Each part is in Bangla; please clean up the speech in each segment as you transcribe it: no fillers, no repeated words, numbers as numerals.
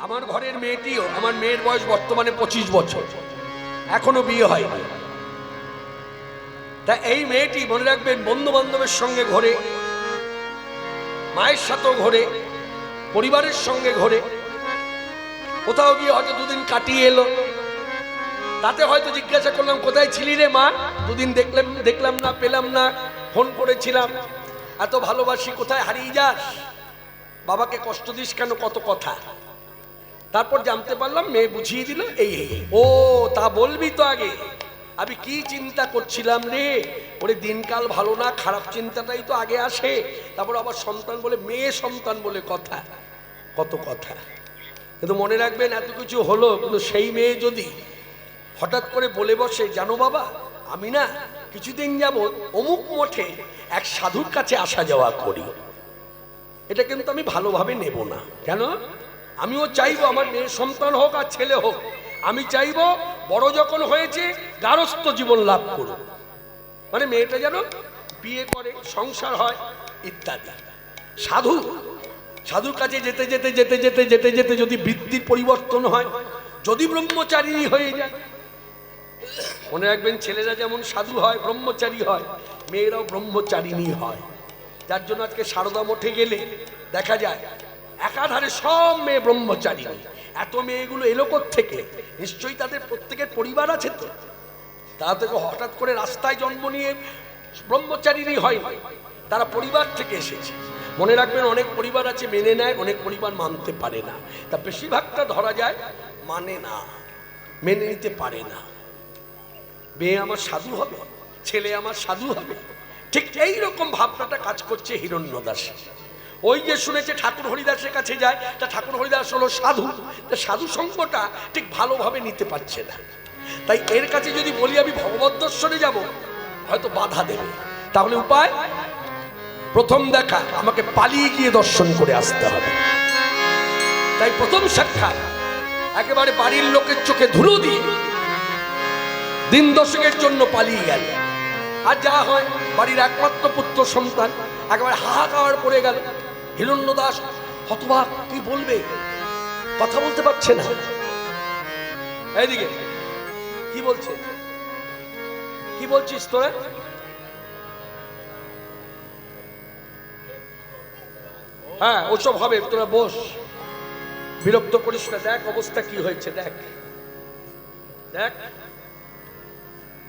আমার ঘরের মেয়েটিও, আমার মেয়ের বয়স বর্তমানে 25 বছর, এখনো বিয়ে হয়নি। তা এই মেয়েটি মনে রাখবেন, বন্ধু বান্ধবের সঙ্গে ঘোরে, মায়ের সাথেও ঘোরে, পরিবারের সঙ্গে ঘোরে, কোথাও গিয়ে হয়তো দুদিন কাটিয়ে এলো, তাতে হয়তো জিজ্ঞাসা করলাম কোথায় ছিলি রে মা, দুদিন দেখলাম না, পেলাম না, ফোন করেছিলাম, এত ভালোবাসি, কোথায় হারিয়ে যাস, বাবাকে কষ্ট দিস কেন, কত কথা। তারপর জানতে পারলাম মেয়ে বুঝিয়ে দিল এই ও তা বলবি তো আগে, আমি কি চিন্তা করছিলাম রে, ওরে দিনকাল ভালো না, খারাপ চিন্তাটাই তো আগে আসে, তারপর আবার সন্তান বলে, মেয়ে সন্তান বলে কথা, কত কথা। কিন্তু মনে রাখবেন এত কিছু হলো, কিন্তু সেই মেয়ে যদি হঠাৎ করে বলে বসে, জানো বাবা আমি না কিছুদিন যাবৎ অমুক মঠে এক সাধুর কাছে আসা যাওয়া করি, এটা কিন্তু আমি ভালোভাবে নেব না। কেন? আমিও চাইবো আমার মেয়ে সন্তান হোক আর ছেলে হোক, আমি চাইবো বড় যখন হয়েছে গারস্থ জীবন লাভ করুক, মানে মেয়েটা যেন বিয়ে করে, সংসার হয় ইত্যাদি। সাধুর কাছে যেতে যেতে যেতে যেতে যেতে যেতে যদি বৃত্তির পরিবর্তন হয়, যদি ব্রহ্মচারিণী হয়ে যায়, মনে রাখবেন ছেলেরা যেমন সাধু হয়, ব্রহ্মচারী হয়, মেয়েরাও ব্রহ্মচারিণী হয়। যার জন্য আজকে সারদা মঠে গেলে দেখা যায় একাধারে সব মেয়ে ব্রহ্মচারিণী। এত মেয়েগুলো এলো থেকে, নিশ্চয়ই তাদের প্রত্যেকের পরিবার আছে, তো তারা থেকে হঠাৎ করে রাস্তায় জন্ম নিয়ে ব্রহ্মচারিণী হয়, তারা পরিবার থেকে এসেছে। মনে রাখবেন অনেক পরিবার আছে মেনে নেয়, অনেক পরিবার মানতে পারে না, তা বেশিরভাগটা ধরা যায় মানে না, মেনে নিতে পারে না। মেয়ে আমার সাধু হবে, ছেলে আমার সাধু হবে, ঠিক এই রকম ভাবনাটা কাজ করছে হিরণ্যদাস। ওই যে শুনেছে ঠাকুর হরিদাসের কাছে যায়, তা ঠাকুর হরিদাস হলো সাধু, তা সাধু সঙ্গটা ঠিক ভালোভাবে নিতে পারছে না। তাই এর কাছে যদি বলি আমি ভগবত দর্শনে যাব, হয়তো বাধা দেবে। তাহলে উপায়, প্রথম দেখা আমাকে পালিয়ে গিয়ে দর্শন করে আসতে হবে। তাই প্রথম সাক্ষাৎ একেবারে বাড়ির লোকের চোখে ধুলো দিয়ে দিন দশকের জন্য পালিয়ে গেল। আর যা হয়, বাড়ির একমাত্র পুত্র সন্তান একেবারে হাহাকার পড়ে গেল। হিরণ্যদাস হতবাক, কি বলবে, কথা বলতে পারছে না। এইদিকে কি বলছে, কি বলছিস তোরা? হ্যাঁ ওসব হবে, তোরা বস, বিরক্ত করিস না। দেখ অবস্থা কি হয়েছে, দেখ দেখ,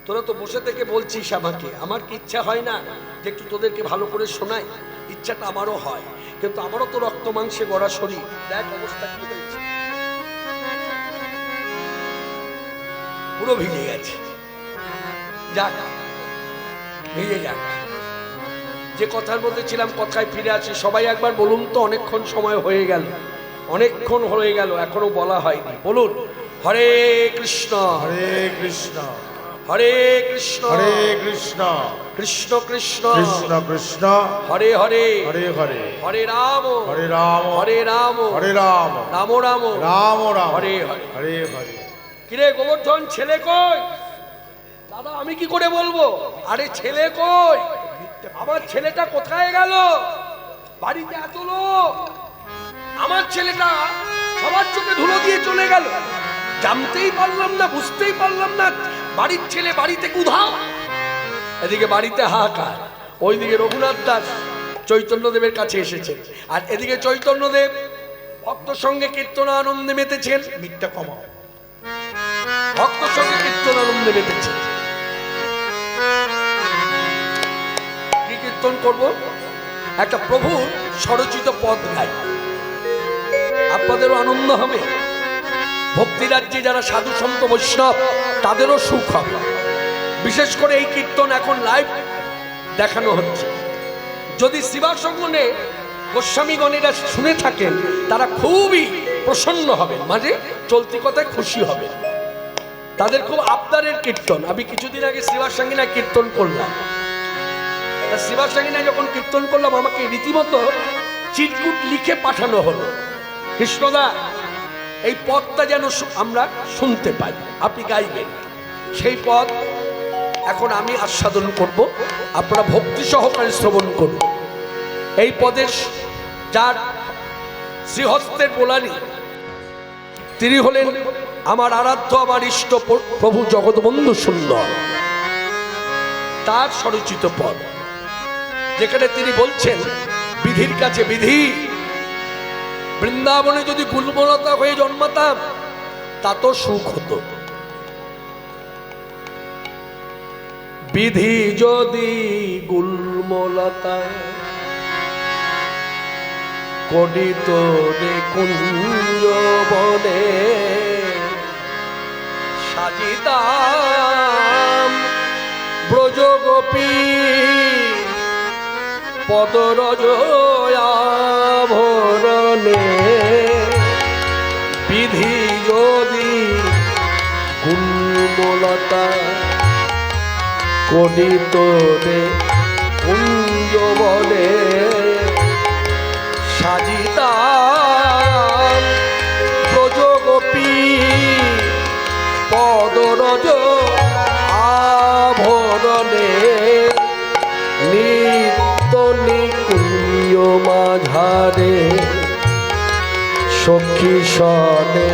তোরা তো বসে থেকে বলছিস আমাকে, আমার কি ইচ্ছা হয় না যে একটু তোদেরকে ভালো করে শোনাই? ইচ্ছাটা আমারও হয়, কিন্তু আমারও তো রক্ত মাংসে গড়া শরীর। দেখ অবস্থা কি হয়েছে, পুরো ভিজে গেছে। যাক ভিজে যাক, যে কথার মধ্যে ছিলাম কথায় ফিরে আসি। সবাই একবার বলুন তো, অনেকক্ষণ সময় হয়ে গেল, অনেকক্ষণ হয়ে গেল, এখনো বলা হয়নি। বলুন হরে কৃষ্ণ হরে কৃষ্ণ হরে কৃষ্ণ হরে কৃষ্ণ কৃষ্ণ কৃষ্ণ কৃষ্ণ কৃষ্ণ হরে হরে হরে হরে হরে রাম হরে রাম হরে রাম হরে রাম রাম রাম রাম রাম হরে হরে হরে হরে। কিরে গোবর্ধন, ছেলে কই? দাদা আমি কি করে বলবো, আরে ছেলে কই, আমার ছেলেটা কোথায় গেল? বাড়িতে এত লোক, আমার ছেলেটা সবার চোখে ধুলো দিয়ে চলে গেল, জানতেই পারলাম না, বুঝতেই পারলাম না, বাড়ির ছেলে বাড়িতে উধাও। এদিকে বাড়িতে হাহাকার, ওইদিকে রঘুনাথ দাস চৈতন্যদেবের কাছে এসেছেন, আর এদিকে চৈতন্যদেব ভক্ত সঙ্গে কীর্তন আনন্দে মেতেছেন। মিথ্যা কমাও, ভক্ত সঙ্গে কীর্তন আনন্দে মেতেছেন। কি কীর্তন করব? একটা প্রভু স্বরচিত পদ গাই, আপনাদেরও আনন্দ হবে, ভক্তি রাজ্যে যারা সাধু সন্ত বৈষ্ণব তাদেরও সুখ হবে। বিশেষ করে এই কীর্তন এখন লাইভ দেখানো হচ্ছে। যদি শিবাসঙ্গনে গোস্বামীগণেরা শুনে থাকেন, তারা খুবই প্রসন্ন হবেন, মানে চলতি কথায় খুশি হবেন। তাদের খুব আবদারের কীর্তন। আমি কিছুদিন আগে শিবাসাঙ্গিনা কীর্তন করলাম, তা শিবাসাঙ্গিনা যখন কীর্তন করলাম, আমাকে রীতিমতো চিরকুট লিখে পাঠানো হলো, কৃষ্ণদা এই পদটা যেন আমরা শুনতে পাই, আপনি গাইবেন। সেই পদ এখন আমি আস্বাদন করব, আপনারা ভক্তি সহকারে শ্রবণ করুন। এই পদের যার শ্রীহস্তের বোলানি তিনি হলেন আমার আরাধ্য, আমার ইষ্ট প্রভু জগৎবন্ধু সুন্দর। তার স্বরচিত পদ, যেখানে তিনি বলছেন বিধির কাছে বিধি, বৃন্দাবনে যদি গুলমলতা হয়ে জন্মাতাম তা তো সুখ হতো। বিধি যদি গুলমলতা করিত রে কুঞ্জ বনে, সাজিতাম ব্রজগোপী পদরজ আভরণে। বিধি যদি গুলমলতা করিত রে কুঞ্জ বনে, সাজিতাম ব্রজগোপী পদরজ আভরণে। নিত্য নিকুঞ্জ মাঝারে সখী সনে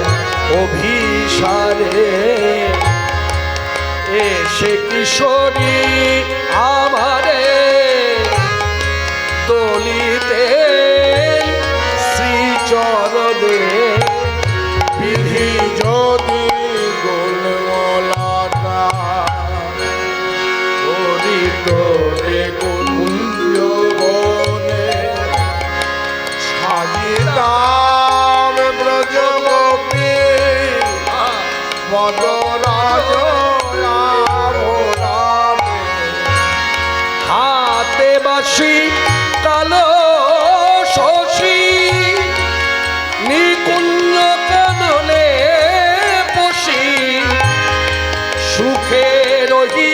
অভিসারে, এসে কিশোরী আমারে দলিতে শ্রীচরণে। বিধি যদি গুলমলতা করিত রে কুঞ্জ বনে, সাজিতাম ব্রজগোপী পদরাজ আভরণে। হাতে বাসি কালো শশী নিকুঞ্জ কাননে বসি, সুখে রহি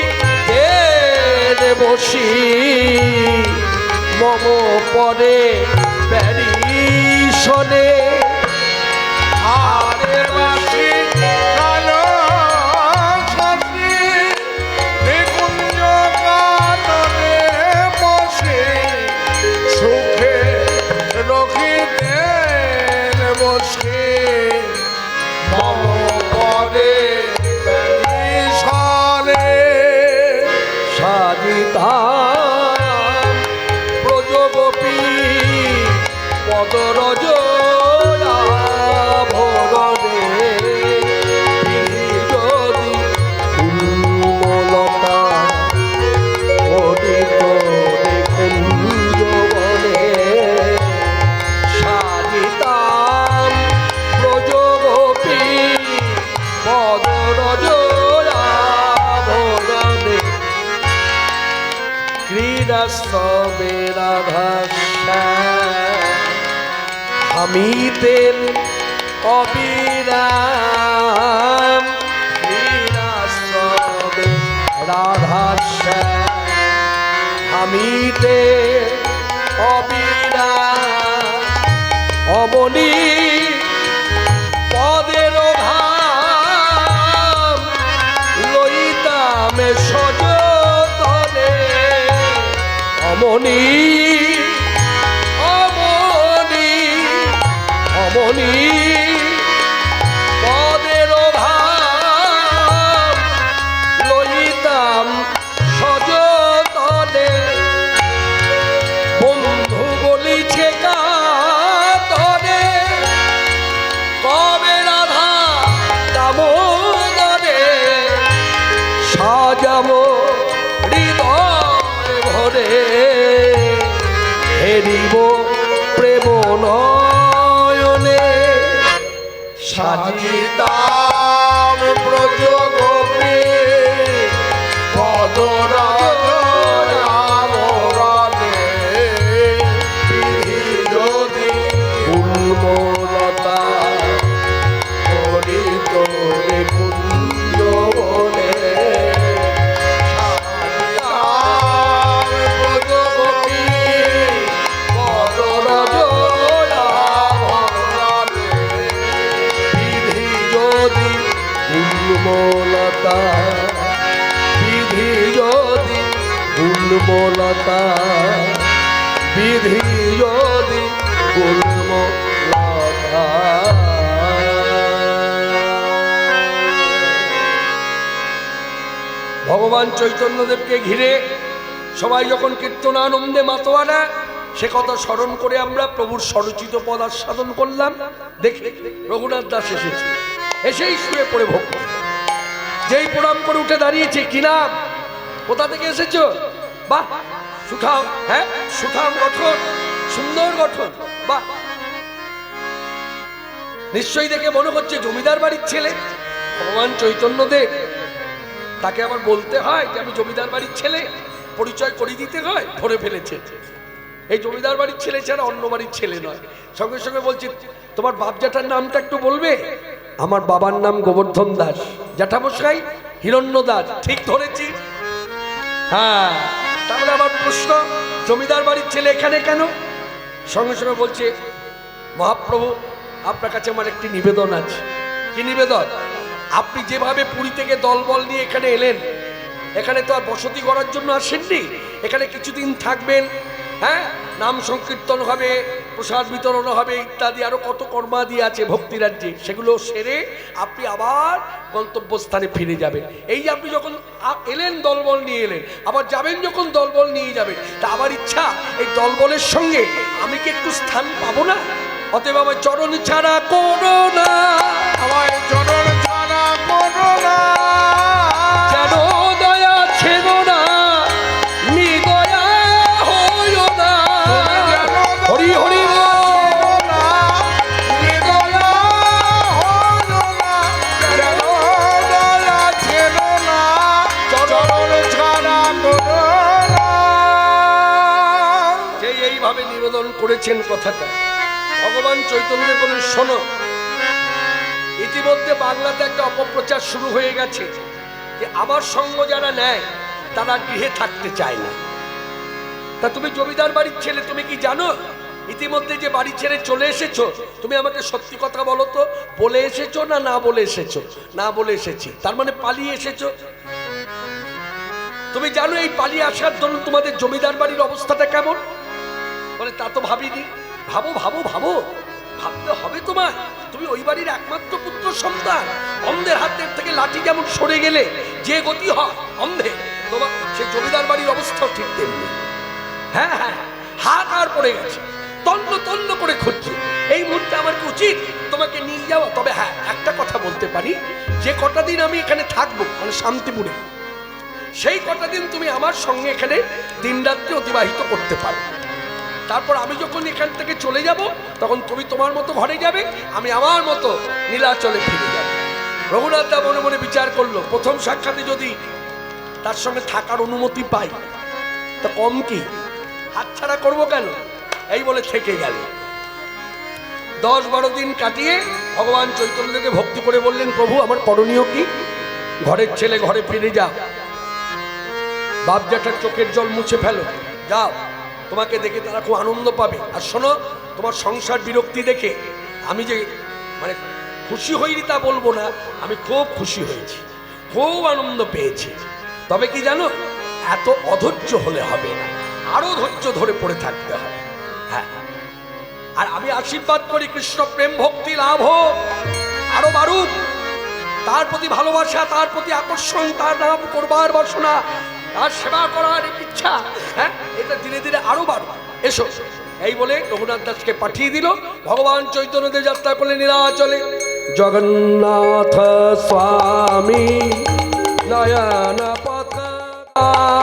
বসি মম পরে প্যারিশনে। হাতে বাসি কালো শশী নিকুঞ্জ কাননে বসে, সুখে রখিতেন বসে মম পরে প্যারিশনে। সাজিতাম ব্রজগোপী পদরজ আভরণে। বিধি যদি গুলমলতা করিত রে কুঞ্জ বনে, সাজিতাম ব্রজগোপী পদরজ আভরণে। ক্রীড়াস্তবে রাধাশ্যাম হামিতেন অবিরাম। ক্রীড়াস্তবে রাধাশ্যাম হামিতেন অবিরাম। অবনী পদের ধাম লইতামে সযতনে। অমনি অমনি অমনি পদের ধাম লইতাম সযতনে। বন্ধু বলিছে কাতরে, কবে রাধা দামোদরে সাজাবো হৃদয় ভরে। হেরিব প্রেম নয়নে, সাজিতাম ব্রজগোপী পদরাজ আভরণে। বিধি যদি গুলমলতা করিত রে কুঞ্জ বনে, সাজিতাম ব্রজগোপী পদরাজ আভরণে। বিধি যদি গুলমলতা, বিধি যদি গুলমলতা, বিধি যদি গুলমলতা। ভগবান চৈতন্যদেবকে ঘিরে সবাই যখন কীর্তনানন্দে মাতোয়ারা, সে কথা স্মরণ করে আমরা প্রভুর স্বরচিত পদ আস্বাদন করলাম। দেখে রঘুনাথ দাস এসেছে, এসেই শুয়ে পড়ে ভক্ত, যেই প্রণাম করে উঠে দাঁড়িয়েছে, কি নাম, কোথা থেকে এসেছো? বাহ, সুঠাম, হ্যাঁ সুঠাম গঠন, সুন্দর গঠন, বাহ, নিশ্চয়ই দেখে মনে হচ্ছে জমিদার বাড়ির ছেলে। ভগবান চৈতন্যদেব, তাকে আবার বলতে হয় যে আমি জমিদার বাড়ির ছেলে, পরিচয় করিয়ে দিতে হয়, ধরে ফেলেছে। এই জমিদার বাড়ির ছেলে ছাড়া অন্য বাড়ির ছেলে নয়। সঙ্গে সঙ্গে বলছি, তোমার বাপ জ্যাঠার নামটা একটু বলবে? আমার বাবার নাম গোবর্ধন দাস, জ্যাঠামশাই হিরণ্য দাস। ঠিক ধরেছি, হ্যাঁ। তাহলে আমার প্রশ্ন, জমিদার বাড়ির ছেলে এখানে কেন? সঙ্গে সঙ্গে বলছে, মহাপ্রভু আপনার কাছে আমার একটি নিবেদন আছে। কি নিবেদন? আপনি যেভাবে পুরী থেকে দলবল নিয়ে এখানে এলেন, এখানে তো আর বসতি করার জন্য আসেননি, এখানে কিছুদিন থাকবেন, হ্যাঁ, নাম সংকীর্তন হবে, প্রসাদ বিতরণ হবে, ইত্যাদি আরো কত কর্মাদি আছে ভক্তিরাজ্যে, সেগুলো সেরে আপনি আবার গন্তব্যস্থানে ফিরে যাবেন। এই যে আপনি যখন এলেন দলবল নিয়ে এলেন, আবার যাবেন যখন দলবল নিয়ে যাবেন, তা আমার ইচ্ছা এই দলবলের সঙ্গে আমি কি একটু স্থান পাবো না? অতএব আমার চরণ ছাড়া করো না, আমায় চরণ ছাড়া করো না, যেন দয়া ছিল না, নিদয়া হইও না। হরি হরি এইভাবে নিবেদন করেছেন কথাটা। ভগবান চৈতন্য বলেন, শোনো, ইতিমধ্যে বাংলাতে একটা অপপ্রচার শুরু হয়ে গেছে যে আমার সঙ্গ যারা নেয় তারা গৃহে থাকতে চায় না। তা তুমি জমিদার বাড়ির ছেলে, তুমি কি জানো ইতিমধ্যে যে বাড়ি ছেড়ে চলে এসেছো? তুমি আমাকে সত্যি কথা বলো তো, বলে এসেছো না না বলে এসেছো? না বলে এসেছি, তার মানে পালিয়ে এসেছো। তুমি জানো এই পালিয়ে আসার জন্য তোমাদের জমিদার বাড়ির অবস্থাটা কেমন? বলে তা তো ভাবিনি। ভাবো ভাবো ভাবো, ভাবতে হবে তোমার। তুমি ওই বাড়ির একমাত্র পুত্র সন্তান, অন্ধের হাতের থেকে লাঠি যেমন সরে গেলে যে গতি হয় অন্ধে, তোমার সে জমিদার বাড়ির অবস্থাও ঠিক তেমনি। হ্যাঁ হ্যাঁ, হাত আর পড়ে গেছে, তন্ন তন্ন করে খুঁজছে। এই মুহূর্তে আমার কি উচিত তোমাকে নিয়ে যাওয়া? তবে হ্যাঁ, একটা কথা বলতে পারি, যে কটা দিন আমি এখানে থাকবো, মানে শান্তিপুরে, সেই কটা দিন তুমি আমার সঙ্গে এখানে দিনরাত্রি অতিবাহিত করতে পারো। তারপর আমি যখন এখান থেকে চলে যাব, তখন তুমি তোমার মতো ঘরে যাবে, আমি আমার মতো নীলাচলে ফিরে যাব। রঘুনাথ দা মনে মনে বিচার করলো, প্রথম সাক্ষাতে যদি তার সঙ্গে থাকার অনুমতি পাই তা কম কি, হাতছাড়া করবো কেন? এই বলে থেকে গেল। 10-12 দিন কাটিয়ে ভগবান চৈতন্যকে ভক্তি করে বললেন, প্রভু আমার করণীয় কি? ঘরের ছেলে ঘরে ফিরে যাও, বাপ জ্যাঠার চোখের জল মুছে ফেলো, যাও, তোমাকে দেখে তারা খুব আনন্দ পাবে। আর শোনো, তোমার সংসার বিরক্তি দেখে আমি যে মানে খুশি হইনি তা বলবো না, আমি খুব খুশি হয়েছি, খুব আনন্দ পেয়েছি। তবে কি জানো, এত অধৈর্য হলে হবে না, আরো ধৈর্য ধরে পড়ে থাকতে হবে। হ্যাঁ, আর আমি আশীর্বাদ করি কৃষ্ণ প্রেম ভক্তি লাভ হোক, আরো বাড়ুক, তার প্রতি ভালোবাসা, তার প্রতি আকর্ষণ, তার নাম করবার বাসনা, তার সেবা করার ইচ্ছা, হ্যাঁ, এটা ধীরে ধীরে আরো বাড়ুক। এসো, এই বলে রঘুনাথ দাসকে পাঠিয়ে দিল। ভগবান চৈতন্যদেব যাত্রা করলেন নীলাচলে। জগন্নাথ স্বামী নয়ন পথগামী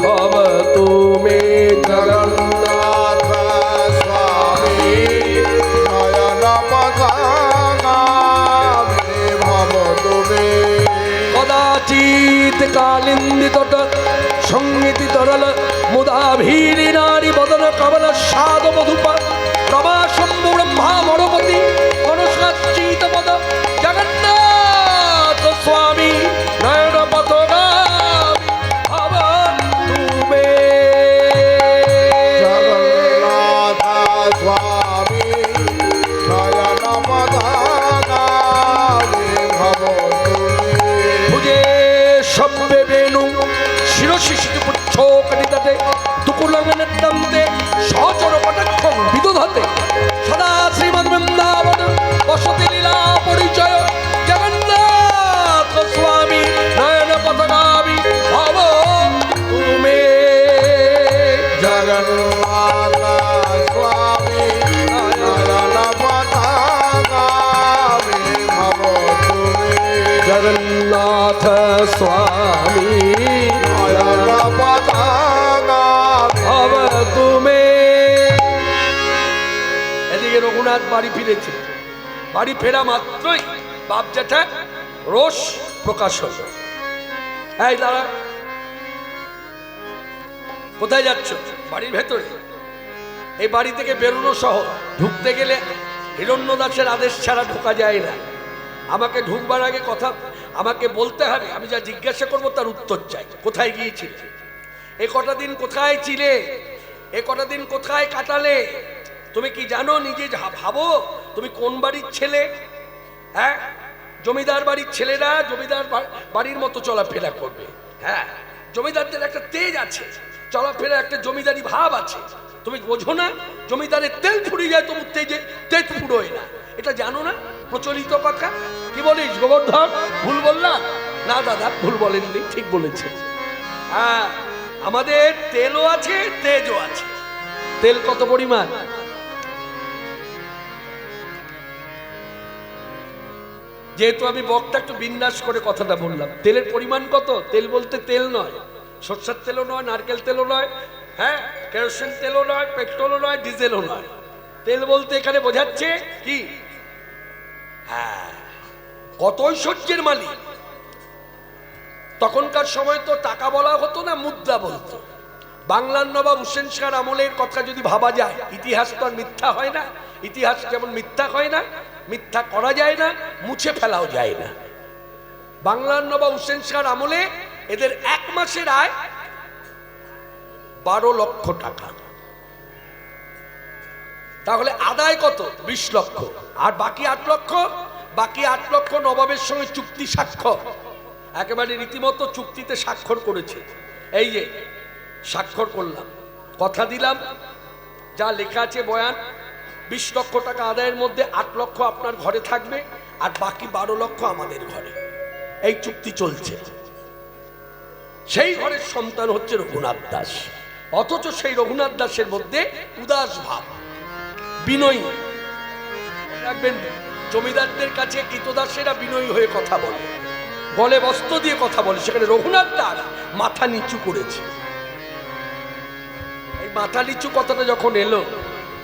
ভবতু মে জগন্নাথ স্বামী নয়ন পথগামী ভবতু মে কদাচিৎ কালিন্দিত সংগীতি তরল মুদাভীরি নারী বদন কবল সাদ মধুপা প্রভা শম্ভু ব্রহ্মা মরপতি মনস্কাচিত পদ জগন্নাথ স্বামী নয়ন পথগামী ভবতু মে। জগন্নাথ স্বামী নয়ন পথগামী ভবতু মে ভুজে সব্যে বেণু শিরশিশিটি পুচ্ছকটিতাতে দুকুলঙ্গনেত্তন্তে সচর কটাক্ষং বিদধাতে সদা শ্রীমদ্ বৃন্দাবন রঘুনাথ বাড়ি ফিরেছে। বাড়ি ফেরা মাত্রই বাপ জ্যাঠা রোষ প্রকাশ হলো। এই দাঁড়া, কোথায় যাচ্ছ? বাড়ির ভেতরে। এই বাড়ি থেকে বেরোনো সহ ঢুকতে গেলে হিরণ্যদাসের আদেশ ছাড়া ঢোকা যায় না। আমাকে ঢুকবার আগে কথা আমাকে বলতে হবে, আমি যা জিজ্ঞাসা করবো তার উত্তর চাই। কোথায় গিয়েছিলে? এ কটা দিন কোথায় ছিলে? এ কটা দিন কোথায় কাটালে? তুমি কি জানো? নিজে ভাবো তুমি কোন বাড়ির ছেলে? হ্যাঁ, জমিদার বাড়ির ছেলেরা জমিদার বাড়ির মতো চলাফেরা করবে। হ্যাঁ, জমিদারদের একটা তেজ আছে, চলাফেরা একটা জমিদারি ভাব আছে। তুমি বোঝো না? জমিদারের তেল ফুরিয়ে যায়, তবু তেজ ফুরোয় না। এটা জানো না? প্রচলিত কথা। কি বলিস গোবর্ধন? ভুল বললাম? না দাদা, ভুল বলেননি, ঠিক বলেছে। হ্যাঁ, আমাদের তেলও আছে, তেজও আছে। তেল কত পরিমাণ? যেহেতু আমি বক্তা, একটু বিন্যাস করে কথাটা বললাম। তেলের পরিমাণ কত? তেল বলতে তেল নয়, সরষের তেলও নয়, নারকেল তেলও নয়, হ্যাঁ, কেরোসিন তেলও নয়, পেট্রোলও নয়, ডিজেলও নয়। তেল বলতে এখানে বোঝাচ্ছে কি? হ্যাঁ, কত ঐশ্বর্যের মালিক। তখনকার সময় তো টাকা বলা হতো না, মুদ্রা বলতো। বাংলার নবাব হুসেন শাহর আমলের কথা যদি ভাবা যায়, ইতিহাস তো আর মিথ্যা হয় না। ইতিহাস যেমন মিথ্যা হয় না, মিথ্যা করা যায় না, মুছে ফেলাও যায় না। বাংলার নবাব হুসেন শাহর আমলে এদের এক মাসের আয় 12 লক্ষ টাকা। তাহলে আদায় কত? 20 লক্ষ। আর বাকি 8 লক্ষ, বাকি 8 লক্ষ নবাবের সঙ্গে চুক্তি স্বাক্ষর, একেবারে রীতিমতো চুক্তিতে স্বাক্ষর করেছে। এই যে স্বাক্ষর করলাম, কথা দিলাম, যা লেখা আছে বয়ান, 20 লক্ষ টাকা আদায়ের মধ্যে 8 লক্ষ আপনার ঘরে থাকবে, আর বাকি 12 লক্ষ আমাদের ঘরে। এই চুক্তি চলছে। সেই ঘরের সন্তান হচ্ছে রঘুনাথ দাস। অথচ সেই রঘুনাথ দাসের মধ্যে উদাস ভাব, বিনয়ী। রাখবেন, জমিদারদের কাছে কৃতদাসেরা বিনয়ী হয়ে কথা বলে, গলে বস্ত্র দিয়ে কথা বলে। সেখানে রঘুনাথ দাস মাথা নিচু করেছে। এই মাথা নিচু কথাটা যখন এলো,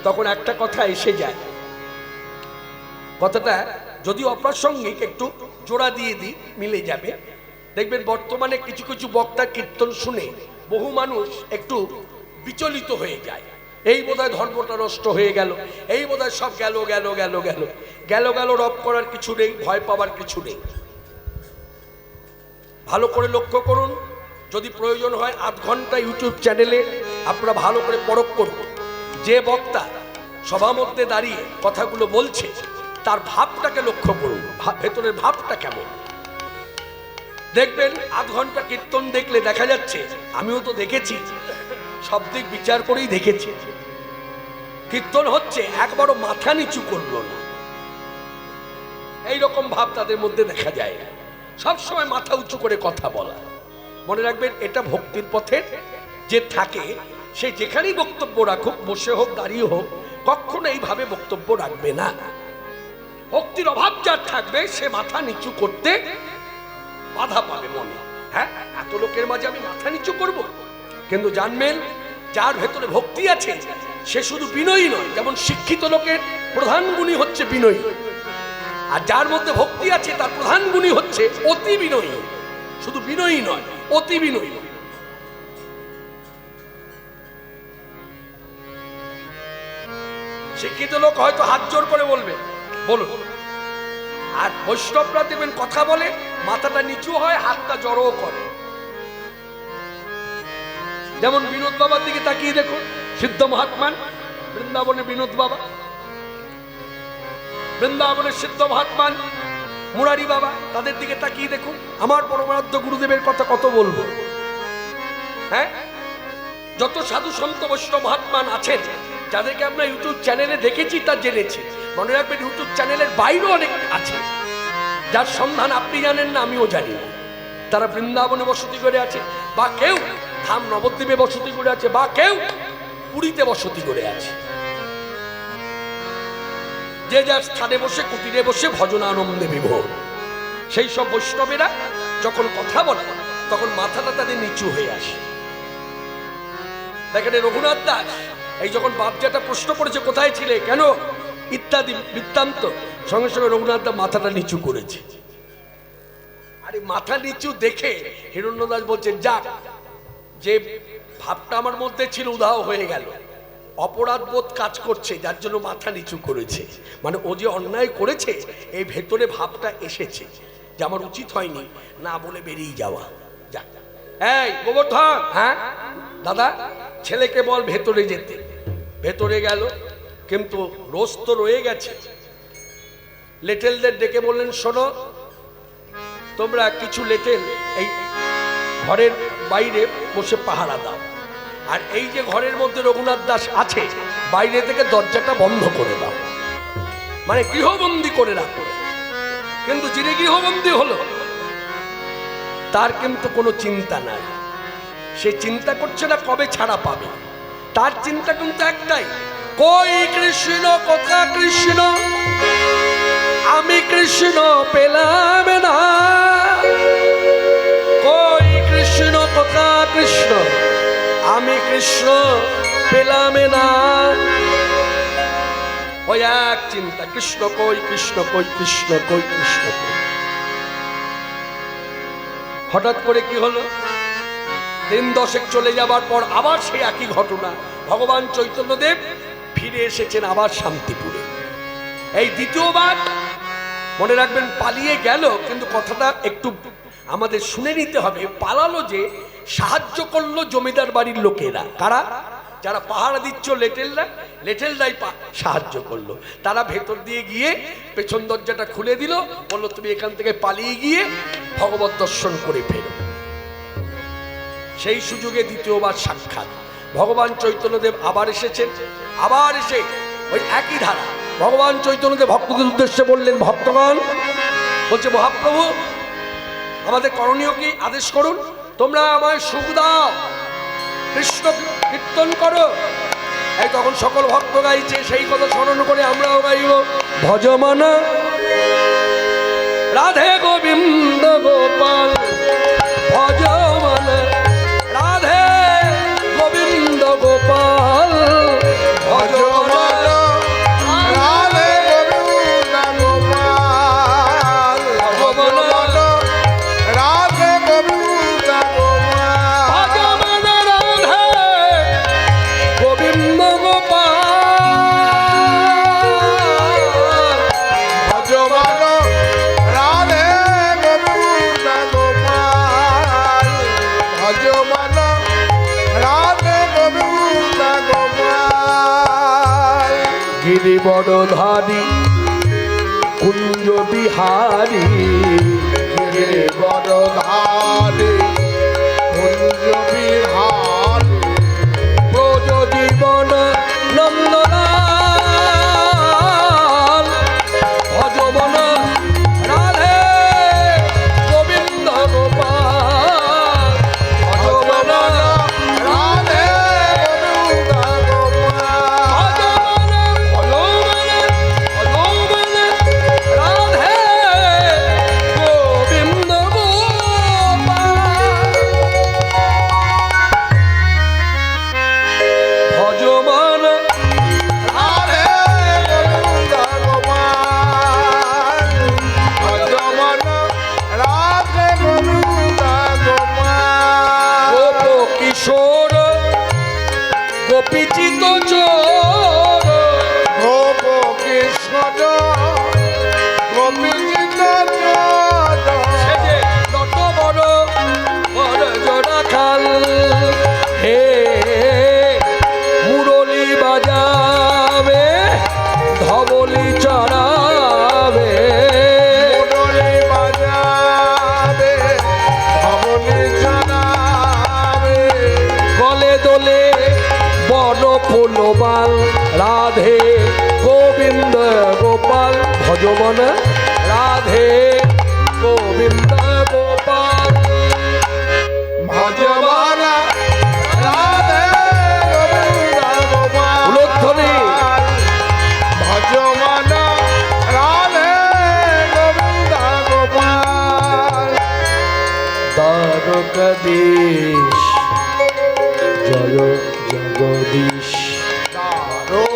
তখন একটা কথা এসে যায়। কথাটা যদি অপ্রাসঙ্গিক, একটু জোড়া দিয়ে দিই, মিলে যাবে। দেখবেন বর্তমানে কিছু কিছু বক্তা কীর্তন শুনে বহু মানুষ একটু বিচলিত হয়ে যায়। এই বোধহয় ধর্মটা নষ্ট হয়ে গেল, এই বোধহয় সব গেল গেল গেল গেল গেল গেল। রব করার কিছু নেই, ভয় পাওয়ার কিছু নেই। ভালো করে লক্ষ্য করুন, যদি প্রয়োজন হয় আধ ঘন্টা ইউটিউব চ্যানেলে আপনারা ভালো করে পরখ করুন। যে বক্তা সভা মধ্যে দাঁড়িয়ে কথাগুলো বলছে, তার ভাবটাকে লক্ষ্য করুন, ভেতরের ভাবটা কেমন। দেখবেন আধ ঘন্টা কীর্তন দেখলে দেখা যাচ্ছে, আমিও তো দেখেছি, সব দিক বিচার করেই দেখেছি, কীর্তন হচ্ছে একবারও মাথা নিচু করলো না। এইরকম ভাব তাদের মধ্যে দেখা যায়। সবসময় মাথা উঁচু করে কথা বলা। মনে রাখবেন, এটা ভক্তির পথে যে থাকে, সে যেখানেই বক্তব্য রাখুক, বসে হোক দাঁড়িয়ে হোক, কখনো এইভাবে বক্তব্য রাখবে না। ভক্তির অভাব যার থাকবে, সে মাথা নিচু করতে বাধা পাবে মনে। হ্যাঁ, এত লোকের মাঝে আমি মাথা নিচু করব? কিন্তু জানবেন, যার ভেতরে ভক্তি আছে সে শুধু বিনয়ী নয়। যেমন শিক্ষিত লোকের প্রধান গুণই হচ্ছে বিনয়ী, আর যার মধ্যে ভক্তি আছে তার প্রধান গুণই হচ্ছে অতি বিনয়ী। শুধু বিনয়ী নয়, অতি বিনয়ী। শিক্ষিত লোক হয়তো হাত জোর করে বলবে, বলুন। আর বৈষ্ণবরা দেখবেন কথা বলে, মাথাটা নিচু হয়, হাতটা জড়ো করে। যেমন বিনোদ বাবার দিকে তাকিয়ে দেখুন, সিদ্ধ মহাত্মান, বৃন্দাবনে বিনোদ বাবা, বৃন্দাবনের সিদ্ধ মহাত্মান মুরারি বাবা, তাদের দিকে তাকিয়ে দেখুন। আমার পরমারাধ্য গুরুদেবের কথা কত বলবো। হ্যাঁ, যত সাধু সন্ত বৈষ্ণব মহাত্মান আছেন, যাদেরকে আমরা ইউটিউব চ্যানেলে দেখেছি, তা জেনেছি। মনে রাখবেন, ইউটিউব চ্যানেলের বাইরেও অনেক আছে, যার সন্ধান আপনি জানেন না, আমিও জানি না। তারা বৃন্দাবনে বসতি করে আছে, বা কেউ ধাম নবদ্বীপে বসতি করে আছে, বা কেউ পুরীতে বসতি করে আছে। যে যার স্থানে বসে, কুটিরে বসে ভজনানন্দে বিভোর। সেই সব বৈষ্ণবেরা যখন কথা বলে, তখন মাথাটা তাদের নিচু হয়ে আসে। দেখেন, রঘুনাথ দাস এই যখন বাপজাটা প্রশ্ন করেছে কোথায় ছিলে, কেন ইত্যাদি বৃত্তান্ত। সঙ্গে সঙ্গে রঘুনাথ দা মাথাটা নিচু করেছে। আরে মাথা নিচু দেখে হিরণ্যদাস বলছে, যাক, যে ভাবটা আমার মধ্যে ছিল উধাও হয়ে গেল। অপরাধ বোধ কাজ করছে, যার জন্য মাথা নিচু করেছে। মানে ও যে অন্যায় করেছে, এই ভেতরে ভাবটা এসেছে যে আমার উচিত হয়নি না বলে বেরিয়ে যাওয়া। যাক, এই গোবর্ধন, হ্যাঁ দাদা, ছেলেকে বল ভেতরে যেতে। ভেতরে গেল, কিন্তু রোজ তো রয়ে গেছে। লেটেলদের ডেকে বললেন, শোনো, তোমরা কিছু লেটেল এই ঘরের বাইরে বসে পাহারা দাও, আর এই যে ঘরের মধ্যে রঘুনাথ দাস আছে, বাইরে থেকে দরজাটা বন্ধ করে দাও, মানে গৃহবন্দী করে রাখো। কিন্তু যিনি গৃহবন্দী হলো, তার কিন্তু কোনো চিন্তা নাই। সে চিন্তা করছে না কবে ছাড়া পাবে, তার চিন্তা কিন্তু একটাই, কই কৃষ্ণ, কোথা কৃষ্ণ, আমি কৃষ্ণ পেলাম না। কই কৃষ্ণ, কোথা কৃষ্ণ, আমি কৃষ্ণ পেলাম না। ওই এক চিন্তা, কৃষ্ণ কই, কৃষ্ণ কই, কৃষ্ণ কই, কৃষ্ণ কই। হঠাৎ করে কি হলো, দিন 10 চলে যাবার পর আবার সেই একই ঘটনা। ভগবান চৈতন্যদেব ফিরে এসেছেন আবার শান্তিপুরে। এই দ্বিতীয়বার মনে রাখবেন, পালিয়ে গেল, কিন্তু কথাটা একটু আমাদের শুনে নিতে হবে। পালালো যে, সাহায্য করলো জমিদার বাড়ির লোকেরা। কারা? যারা পাহারা দিচ্ছ লেটেলরা, লেটেলরাই সাহায্য করলো। তারা ভেতর দিয়ে গিয়ে পেছন দরজাটা খুলে দিল, বললো তুমি এখান থেকে পালিয়ে গিয়ে ভগবত দর্শন করে ফেরো। সেই সুযোগে দ্বিতীয়বার সাক্ষাৎ। ভগবান চৈতন্যদেব আবার এসেছেন। আবার এসে ওই একই ধারা ভগবান চৈতন্যদেব ভক্তদের উদ্দেশ্যে বললেন, ভক্তগণ, বলছে মহাপ্রভু, আমাদের করণীয় কি, আদেশ করুন। তোমরা আমায় সুখ দাও, কৃষ্ণ কীর্তন করো। এই তখন সকল ভক্ত গাইছে, সেই কথা স্মরণ করে আমরাও গাইব, ভজমান রাধে গোবিন্দ গোপাল, ভজমান রাধে গোবিন্দ গোপাল, ভজমান রাধে গোবিন্দ গোপাল, ভজমান রাধে গোবিন্দ গোপাল, ভজমান রাধে গোবিন্দ গোপাল, ভজমান রাধে গোবিন্দ গোপাল, ভজমান রাধে গোবিন্দ গোপাল। গিরিবরধারী কুঞ্জ বিহারী, গিরিবরধারী কুঞ্জ বিহারী, ব্রজ জীবন নন্দলাল, ভজমন রাধে গোবিন্দ গোপাল, ভজমন রাধে গোবিন্দ গোপাল, ভজমন ভজমন রাধে গোবিন্দ গোপাল, ভজমন রাধে গোবিন্দ গোপাল, ভজমান রাধে গোবিন্দ গোপাল, গোপ কিশোর গোপীচিত চোর, গোপ কৃষ্ণ গোপীজিত চোর, সেজে যত বড় বড় জোড়া খাল, হে মুরলি বাজাবে, ধবলি চড়াবে, মুরলি বাজাবে, ধবলি চড়াবে, গলে দোলে বন ফুলবাল, রাধে গোবিন্দ গোপাল, ভজমন রাধে গোবিন্দ গোপাল, ভজমান রাধে গোবিন্দ গোপাল, উলধ্বনি। ভজমান রাধে গোবিন্দ গোপাল, দ্বারকাধীশ জয় জগদীশ, দ্বারকাধীশ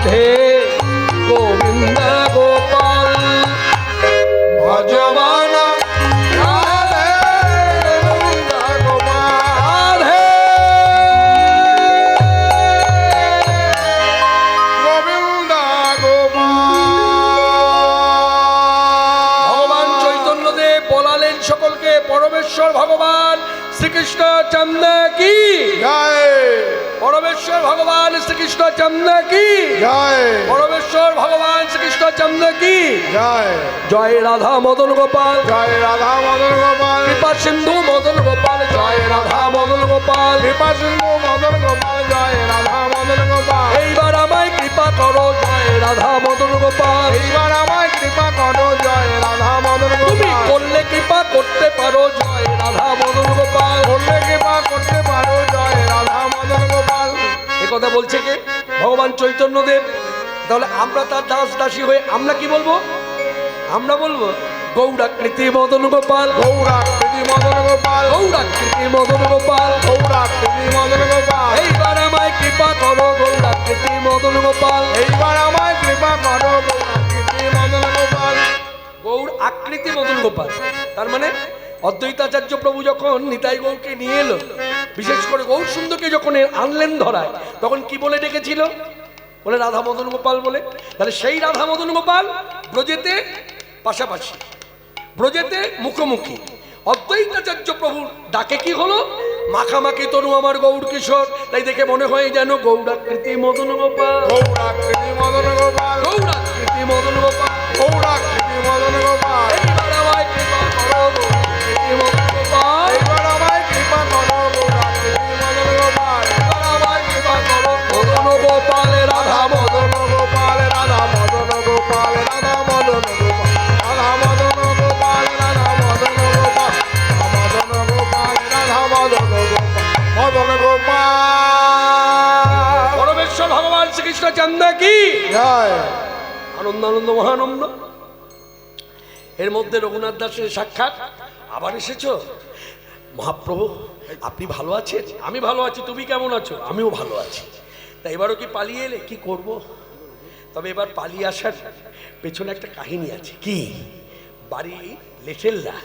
রাধে গোবিন্দ গোপাল ভজমান রাধে গোবিন্দ গোপাল রাধে গোবিন্দ গোপাল। ভগবান চৈতন্যদেব বলালেন সকলকে পরমেশ্বর ভগবান শ্রীকৃষ্ণ চন্দ্র কি জয় পরমেশ্বর ভগবান শ্রীকৃষ্ণ চন্দ্র কি জয় পরমেশ্বর ভগবান শ্রীকৃষ্ণ চন্দ্র কি জয় জয় রাধা মদন গোপাল জয় রাধা মদন গোপাল কৃপা সিন্ধু মদন গোপাল জয় রাধা মদন গোপাল কৃপা সিন্ধু মদন গোপাল জয় রাধা মদন গোপাল। এইবার আমায় কৃপা করো জয় রাধা মদন গোপাল এইবার আমায় কৃপা করো জয় রাধা মদন তুমি গোপাল। করলে কৃপা করতে পারো জয় রাধা মদন গোপাল করলে কৃপা করতে পারো জয় রাধা মদন গোপাল। এ কথা বলছে কে ভগবান চৈতন্যদেব। তাহলে আমরা তার দাস দাসী হয়ে আমরা কি বলবো? আমরা বলবো গৌরাকৃতি মদন গোপাল গৌরাকৃতি মদন গোপাল গৌরাকৃতি মদন গোপাল গৌরাকৃতি মদন গোপাল। এইবার আমায় কৃপা করো গৌরাকৃতি মদন গোপাল এইবার আমায় কৃপা করো গৌরাকৃতি মদন গোপাল। গৌর আকৃতি মদন গোপাল তার মানে অদ্বৈতাচার্য প্রভু যখন নিতাই গৌরকে নিয়ে এলো, বিশেষ করে গৌর সুন্দরকে যখন আনলেন ধরায়, তখন কি বলে ডেকেছিল? বলে রাধা মদন গোপাল বলে। তাহলে সেই রাধা মদন গোপাল ব্রজেতে পাশাপাশি, ব্রজেতে মুখোমুখি। অদ্বৈতাচার্য প্রভুর ডাকে কি হলো? মাখামাখি তনু আমার গৌর কিশোর। তাই দেখে মনে হয় যেন গৌরাকৃতি মদন গোপাল গৌরাকৃতি মদন গোপাল গৌরাকৃতি মদন গোপাল। গৌরাকৃতি মদন গোপাল। এইবার আমায় কৃপা করো গৌরাকৃতি মদন গোপাল এইবার আমায় কৃপা করো গৌরাকৃতি মদন গোপাল। এইবার আমায় কৃপা করো মদন গোপাল রাধা মদন মদন গোপাল রাধা মদন গোপাল রাধা মদন গোপাল রাধা মদন গোপাল রাধা মদন গোপাল মদন গোপাল রাধা মদন গোপাল মদন গোপাল। পরমেশ্বর ভগবান শ্রীকৃষ্ণ চন্দ্র কি জয় আনন্দ আনন্দ মহানন্দ। এর মধ্যে রঘুনাথ দাসের সাক্ষাৎ। আবার এসেছো মহাপ্রভু, আপনি ভালো আছেন? আমি ভালো আছি, তুমি কেমন আছো? আমিও ভালো আছি। তা এবারও কি পালিয়ে এলে? কি করব? তবে এবার পালিয়ে আসার পেছনে একটা কাহিনী আছে। কি? বাড়ি লেটেলদা।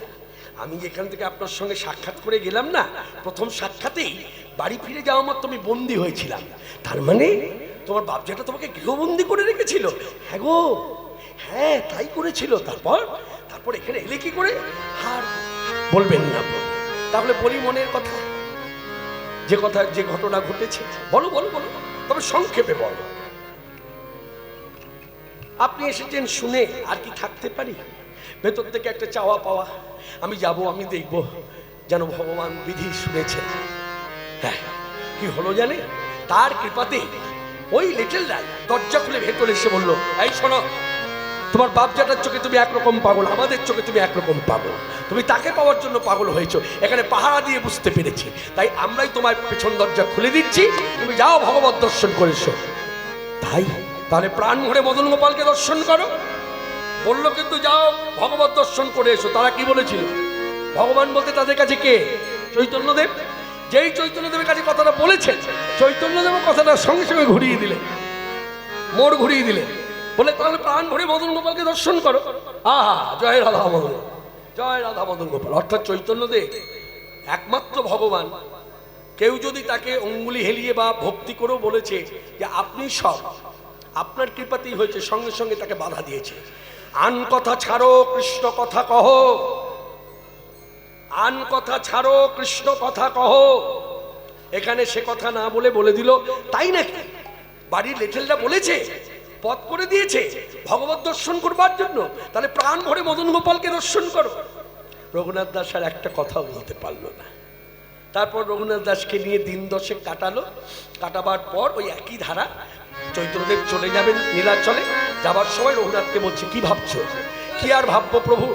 আমি যেখান থেকে আপনার সঙ্গে সাক্ষাৎ করে গেলাম না, প্রথম সাক্ষাতেই বাড়ি ফিরে যাওয়া মাত্র আমি বন্দি হয়েছিলাম। তার মানে তোমার বাপজাটা তোমাকে গৃহবন্দী করে রেখেছিল? হ্যাঁ গো, হ্যাঁ তাই করেছিল। তারপর তারপর এখানে এলে কি করে? আর বলবেন না প্রভু। তাহলে বলি মনের কথা, যে কথা, যে ঘটনা ঘটেছে। বলো বলো বলো, তবে সংক্ষেপে বলো। আপনি এসেছেন শুনে আর কি থাকতে পারি? ভেতর থেকে একটা চাওয়া পাওয়া, আমি যাব, আমি দেখব যেন ভগবান বিধি শুনেছেন। হ্যাঁ, কি হলো জানে? তার কৃপাতে ওই লিটল রাই দরজা খুলে ভেতরে এসে বললো, এই শোনো, তোমার বাপজাটার চোখে তুমি একরকম পাগল, আমাদের চোখে তুমি একরকম পাগল। তুমি তাকে পাওয়ার জন্য পাগল হয়েছো, এখানে পাহারা দিয়ে বুঝতে পেরেছি। তাই আমরাই তোমার পেছন দরজা খুলে দিচ্ছি, তুমি যাও ভগবত দর্শন করে এসো। তাই তাহলে প্রাণ ভরে মদন গোপালকে দর্শন করো বললো, কিন্তু যাও ভগবত দর্শন করে এসো। তারা কি বলেছিল? ভগবান বলতে তাদের কাছে কে? চৈতন্যদেব। যেই চৈতন্যদেবের কাছে কথাটা বলেছে, চৈতন্যদেবের কথাটা সঙ্গে সঙ্গে ঘুরিয়ে দিলে, মোড় ঘুরিয়ে দিলে। বলে তাহলে প্রাণ ভরে মদন গোপালকে দর্শন করো। আহা, জয় রাধা মদন, জয় রাধা মদন গোপাল। অর্থাৎ চৈতন্যদেব একমাত্র ভগবান। কেউ যদি তাকে অঙ্গুলি হেলিয়ে বা ভক্তি করেও বলেছে যে আপনি সব, আপনার কৃপাতেই হয়েছে, সঙ্গে সঙ্গে তাকে বাধা দিয়েছে। আন কথা ছাড়ো, কৃষ্ণ কথা কহ। আন কথা ছাড়ো, কৃষ্ণ কথা কহ। এখানে সে কথা না বলে বলে দিল, তাই নাকি? বাড়ির লেটেলরা বলেছে, পথ করে দিয়েছে ভগবত দর্শন করবার জন্য, তাহলে প্রাণ ভরে মদন গোপালকে দর্শন করো। রঘুনাথ দাস আর একটা কথাও বলতে পারলো না। তারপর রঘুনাথ দাসকে নিয়ে দিন দশেক কাটালো। কাটাবার পর ওই একই ধারা চৈতন্যদেব চলে যাবেন নীলাচলে। যাবার সময় রঘুনাথকে বলছে, কি ভাবছো? কি আর ভাববো প্রভু,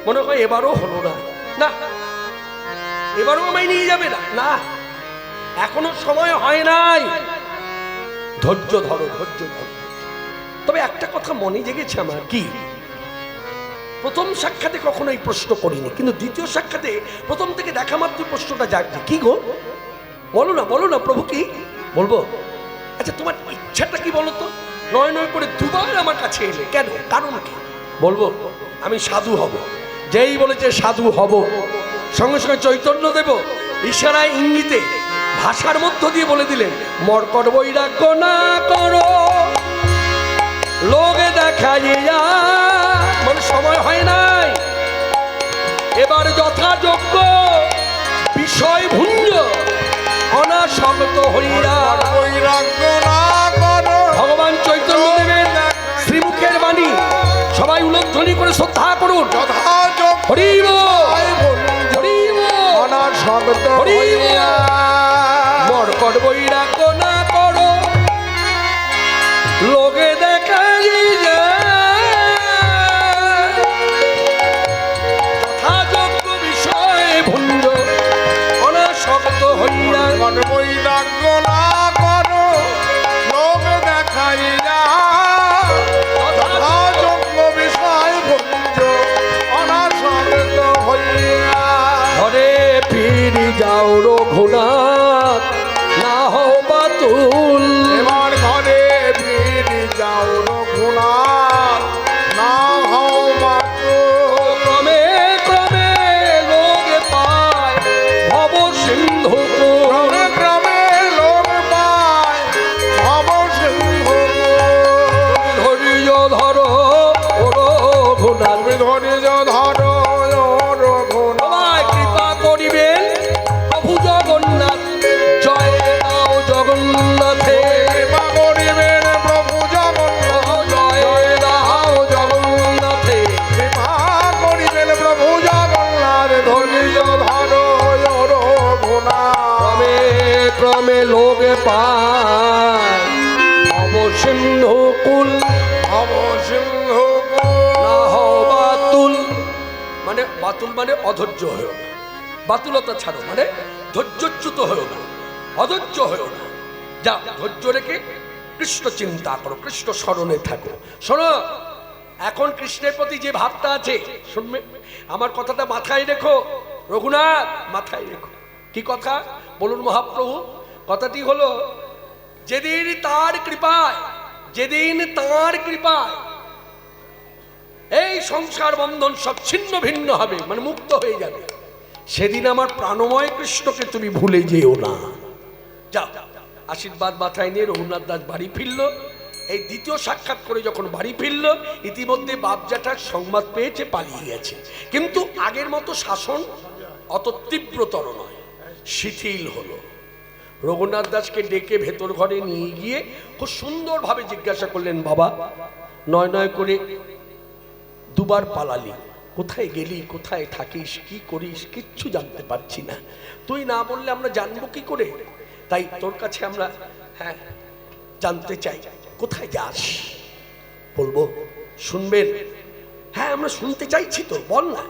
মনে হয় এবারও হলো না। না, এবারও আমায় নিয়ে যাবে না। না, এখনো সময় হয় নাই, ধৈর্য ধরো, ধৈর্য ধরো। তবে একটা কথা মনে জেগেছে আমার। কি? প্রথম সাক্ষাতে কখনো এই প্রশ্ন করিনি, কিন্তু দ্বিতীয় সাক্ষাতে প্রথম থেকে দেখা মাত্র প্রশ্নটা জাগছে। কি গো, বলো না, বলো না প্রভু। কি বলবো? আচ্ছা তোমার ইচ্ছাটা কি বলো তো? নয় নয় করে দুবার আমার কাছে এলে কেন, কারণ কি? বলবো আমি সাধু হব। যেই বলেছে সাধু হব, সঙ্গে সঙ্গে চৈতন্য দেব ইশারায় ইঙ্গিতে ভাষার মধ্য দিয়ে বলে দিলেন, মর্কট বৈরাগ্য না করো লোকে দেখা যা, মানে সময় হয় নাই, এবার যথাযোগ্য বিষয় ভুঞ্জ অনাসক্ত হইয়া। বৈরাগ্য না করো ভগবান চৈতন্য দেবের শ্রীমুখের বাণী সবাই উলধ্বনি করে শ্রদ্ধা করুন। যথাযোগ্য হরি বল, ভুঞ্জ হরি বল, অনাসক্ত হরি বল। হইয়া। মর্কট বৈরাগ্য না করো লোকে দেখা যা, যথাযোগ্য বিষয় ভুঞ্জ অনাসক্ত হইয়া। মর্কট বৈরাগ্য না করো লোক দেখাইয়া, যথাযোগ্য বিষয় ভুঞ্জ অনাসক্ত হইয়া। ঘরে ফিরে যাও রঘুনাথ, না হও বাতুল। এবার ঘরে ফিরে যাও রঘুনাথ, না হও বাতুল। ক্রমে ক্রমে লোক পায় ভব সিন্ধু, ক্রমে ক্রমে লোক পায় ভব সিন্ধু। ধৈর্য ধরো ও রঘুনাথ। তুমি ধৈর্য ধরো ও রঘুনাথ। সবাই কৃপা করিবেন প্রভু জগন্নাথ, জয় দাও জগন্নাথে। কৃপা করিবেন প্রভু জগন্নাথ, জয় দাও জগন্নাথে। কৃপা করিবেন প্রভু জগন্নাথ। ধৈর্য ধরো ও রঘুনাথ। ক্রমে ক্রমে লোকে পায় ভব সিন্ধু কুল, ভব সিন্ধু না হও বাতুল। মানে বাতুল মানে অধৈর্য হয়েও না, বাতুলতা ছাড়ো মানে ধৈর্যচ্যুত হয়েও না, অধৈর্য হয়েও না। যা ধৈর্য রেখে কৃষ্ণ চিন্তা করো, কৃষ্ণ স্মরণে থাকো। শোনো, এখন কৃষ্ণের প্রতি যে ভাবটা আছে শুনবে, আমার কথাটা মাথায় রেখো রঘুনাথ, মাথায় রেখো। কি কথা বলুন মহাপ্রভু? কথাটি হলো, যেদিন তার কৃপায়, যেদিন তার কৃপায় এই সংসার বন্ধন সব ছিন্ন ভিন্ন হবে, মানে মুক্ত হয়ে যাবে, সেদিন আমার প্রাণময় কৃষ্ণকে তুমি ভুলে যেও না। যাও, আশীর্বাদ মাথায় নিয়ে রঘুনাথ দাস বাড়ি ফিরল। এই দ্বিতীয় সাক্ষাৎ করে যখন বাড়ি ফিরল, ইতিমধ্যে বাপ জ্যাঠার সংবাদ পেয়েছে, পালিয়ে গেছে। কিন্তু আগের মতো শাসন অত তীব্রতর নয়, শিথিল হলো। রঘুনাথ দাসকে ডেকে ভেতর ঘরে নিয়ে গিয়ে খুব সুন্দরভাবে জিজ্ঞাসা করলেন, বাবা নয় নয় করে দুবার পালালি, কোথায় গেলি, কোথায় থাকিস, কি করিস, কিচ্ছু জানতে পারছি না। তুই না বললে আমরা জানবো কি করে? তাই তোর কাছে আমরা হ্যাঁ জানতে চাই, কোথায় যাস? বলবো? শুনবেন? হ্যাঁ আমরা শুনতে চাইছি তো, বল না।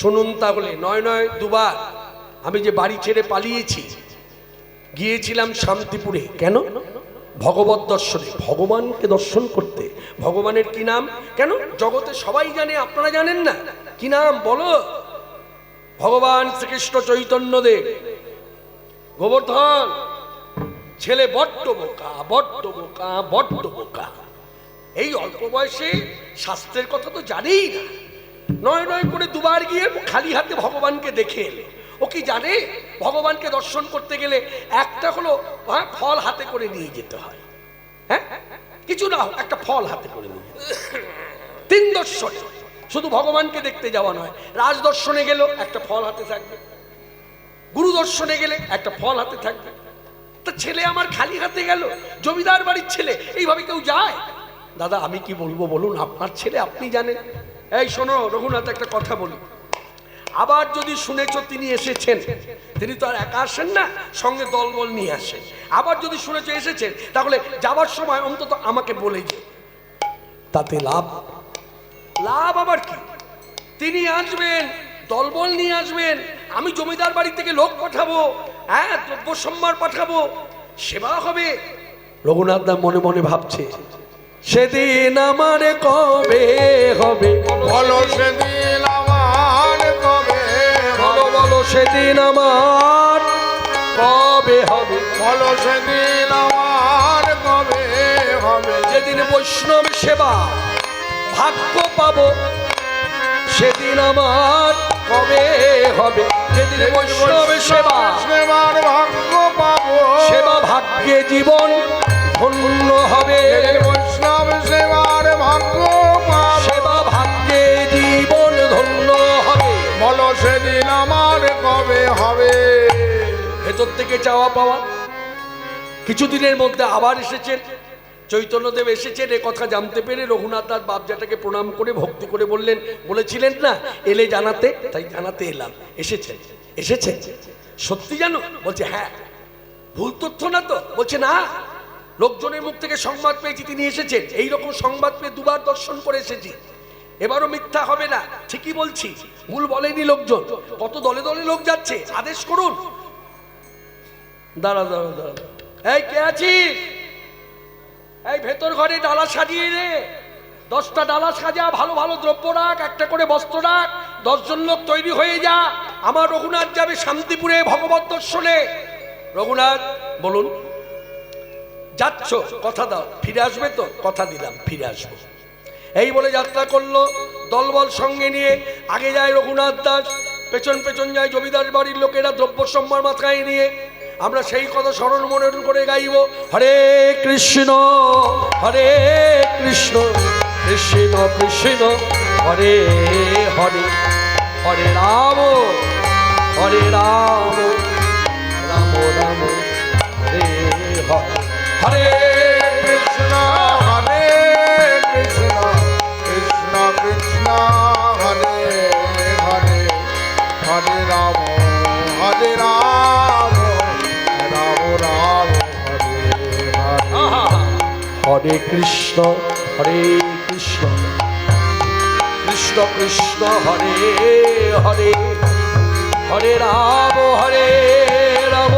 শুনুন তাহলে। নয় নয় দুবার আমি যে বাড়ি ছেড়ে পালিয়েছি, গিয়েছিলাম শান্তিপুরে। কেন? ভগবত দর্শনে, ভগবানকে দর্শন করতে। ভগবানের কি নাম? কেন জগতে সবাই জানে, আপনারা জানেন না? কি নাম বলো? ভগবান শ্রীকৃষ্ণ চৈতন্য দেব। গোবর্ধন ছেলে বড্ড বোকা, বড্ড বোকা, বড্ড বোকা। এই অল্প বয়সে শাস্ত্রের কথা তো জানেই না। নয় নয় করে দুবার গিয়ে খালি হাতে ভগবানকে দেখে এলো। ও কি জানে ভগবানকে দর্শন করতে গেলে একটা হলো ফল হাতে করে নিয়ে যেতে হয়। হ্যাঁ, কিছু না হোক একটা ফল হাতে করে নিয়ে। তিন দর্শন, শুধু ভগবানকে দেখতে যাওয়া নয়, রাজ দর্শনে গেল একটা ফল হাতে থাকবে, গুরু দর্শনে গেলে একটা ফল হাতে থাকবে। তা ছেলে আমার খালি হাতে গেল, জমিদার বাড়ির ছেলে, এইভাবে কেউ যায়? দাদা আমি কি বলবো বলুন, আপনার ছেলে আপনি জানেন। এই শোনো রঘুনাথ, একটা কথা বলি। আবার যদি শুনেছ তিনি এসেছেন, তিনি তো আর একা আসেন না, সঙ্গে দলবল নিয়ে আসেন। আবার যদি শুনেছ এসেছেন, তাহলে যাবার সময় অন্তত আমাকে বলে যে, তাতে লাভ। লাভ আবার কি? তিনি আসবেন, দলবল নিয়ে আসবেন, আমি জমিদার বাড়ি থেকে লোক পাঠাবো, হ্যাঁ দ্রব্য সম্ভার পাঠাবো, সেবা হবে। রঘুনাথ দা মনে মনে ভাবছে, সেদিন আমার কবে হবে? বলো সেদিন আমার কবে বলো বলো সেদিন আমার কবে হবে? বলো সেদিন আমার যেদিন বৈষ্ণব সেবা ভাগ্য পাবো সেদিন আমার কবে হবে? যেদিন বৈষ্ণব সেবা সেবার ভাগ্য পাবো, সেবা ভাগ্যে জীবন ধন্য হবে। বৈষ্ণব সেবার ভাগ্য পাবো, সেবা ভাগ্যে জীবন ধন্য হবে। বলো সেদিন আমার কবে হবে? ভেতর থেকে চাওয়া পাওয়া। কিছুদিনের মধ্যে আবার এসেছেন চৈতন্যদেব, এসেছেন এ কথা জানতে পেরে রঘুনাথ দাস বাবজাটাকে প্রণাম করে ভক্তি করে বললেন, বলেছিলেন না এলে জানাতে, তাই জানাতে এলাম। এসেছেন? এসেছেন সত্যি জানো? বলছে হ্যাঁ। ভুল তথ্য না তো? বলছে না, লোকজনের মুখ থেকে সংবাদ পেয়েছি তিনি এসেছেন। এইরকম সংবাদ পেয়ে দুবার দর্শন করে এসেছি, এবারও মিথ্যা হবে না, ঠিকই বলছি, ভুল বলেনি লোকজন। কত দলে দলে লোক যাচ্ছে, আদেশ করুন। দাঁড়া দাঁড়া দাঁড়া, এই কে আছিস? এই ভেতর ঘরে ডালা সাজিয়ে রে, 10টা ডালা সাজা, ভালো ভালো দ্রব্য রাখ, একটা করে বস্ত্র রাখ, 10 জন লোক তৈরি হয়ে যা। আমার রঘুনাথ যাবে শান্তিপুরে ভগবত দর্শনে। রঘুনাথ বলুন, যাচ্ছ? কথা দাও, ফিরে আসবে তো? কথা দিলাম ফিরে আসবো। এই বলে যাত্রা করলো দলবল সঙ্গে নিয়ে। আগে যায় রঘুনাথ দাস, পেছন পেছন যায় জমিদার বাড়ির লোকেরা দ্রব্য সম্ভার মাথায় নিয়ে। আমরা সেই কথা স্মরণ মনে করে গাইব, হরে কৃষ্ণ হরে কৃষ্ণ কৃষ্ণ কৃষ্ণ হরে হরে, হরে রাম হরে রাম রাম রাম হরে হরে, হরে কৃষ্ণ হরে কৃষ্ণ কৃষ্ণ কৃষ্ণ হরে হরে, হরে রাম হরে রাম রাম রাম হরে হরে। হরে কৃষ্ণ হরে কৃষ্ণ কৃষ্ণ কৃষ্ণ হরে হরে, হরে রাম রাম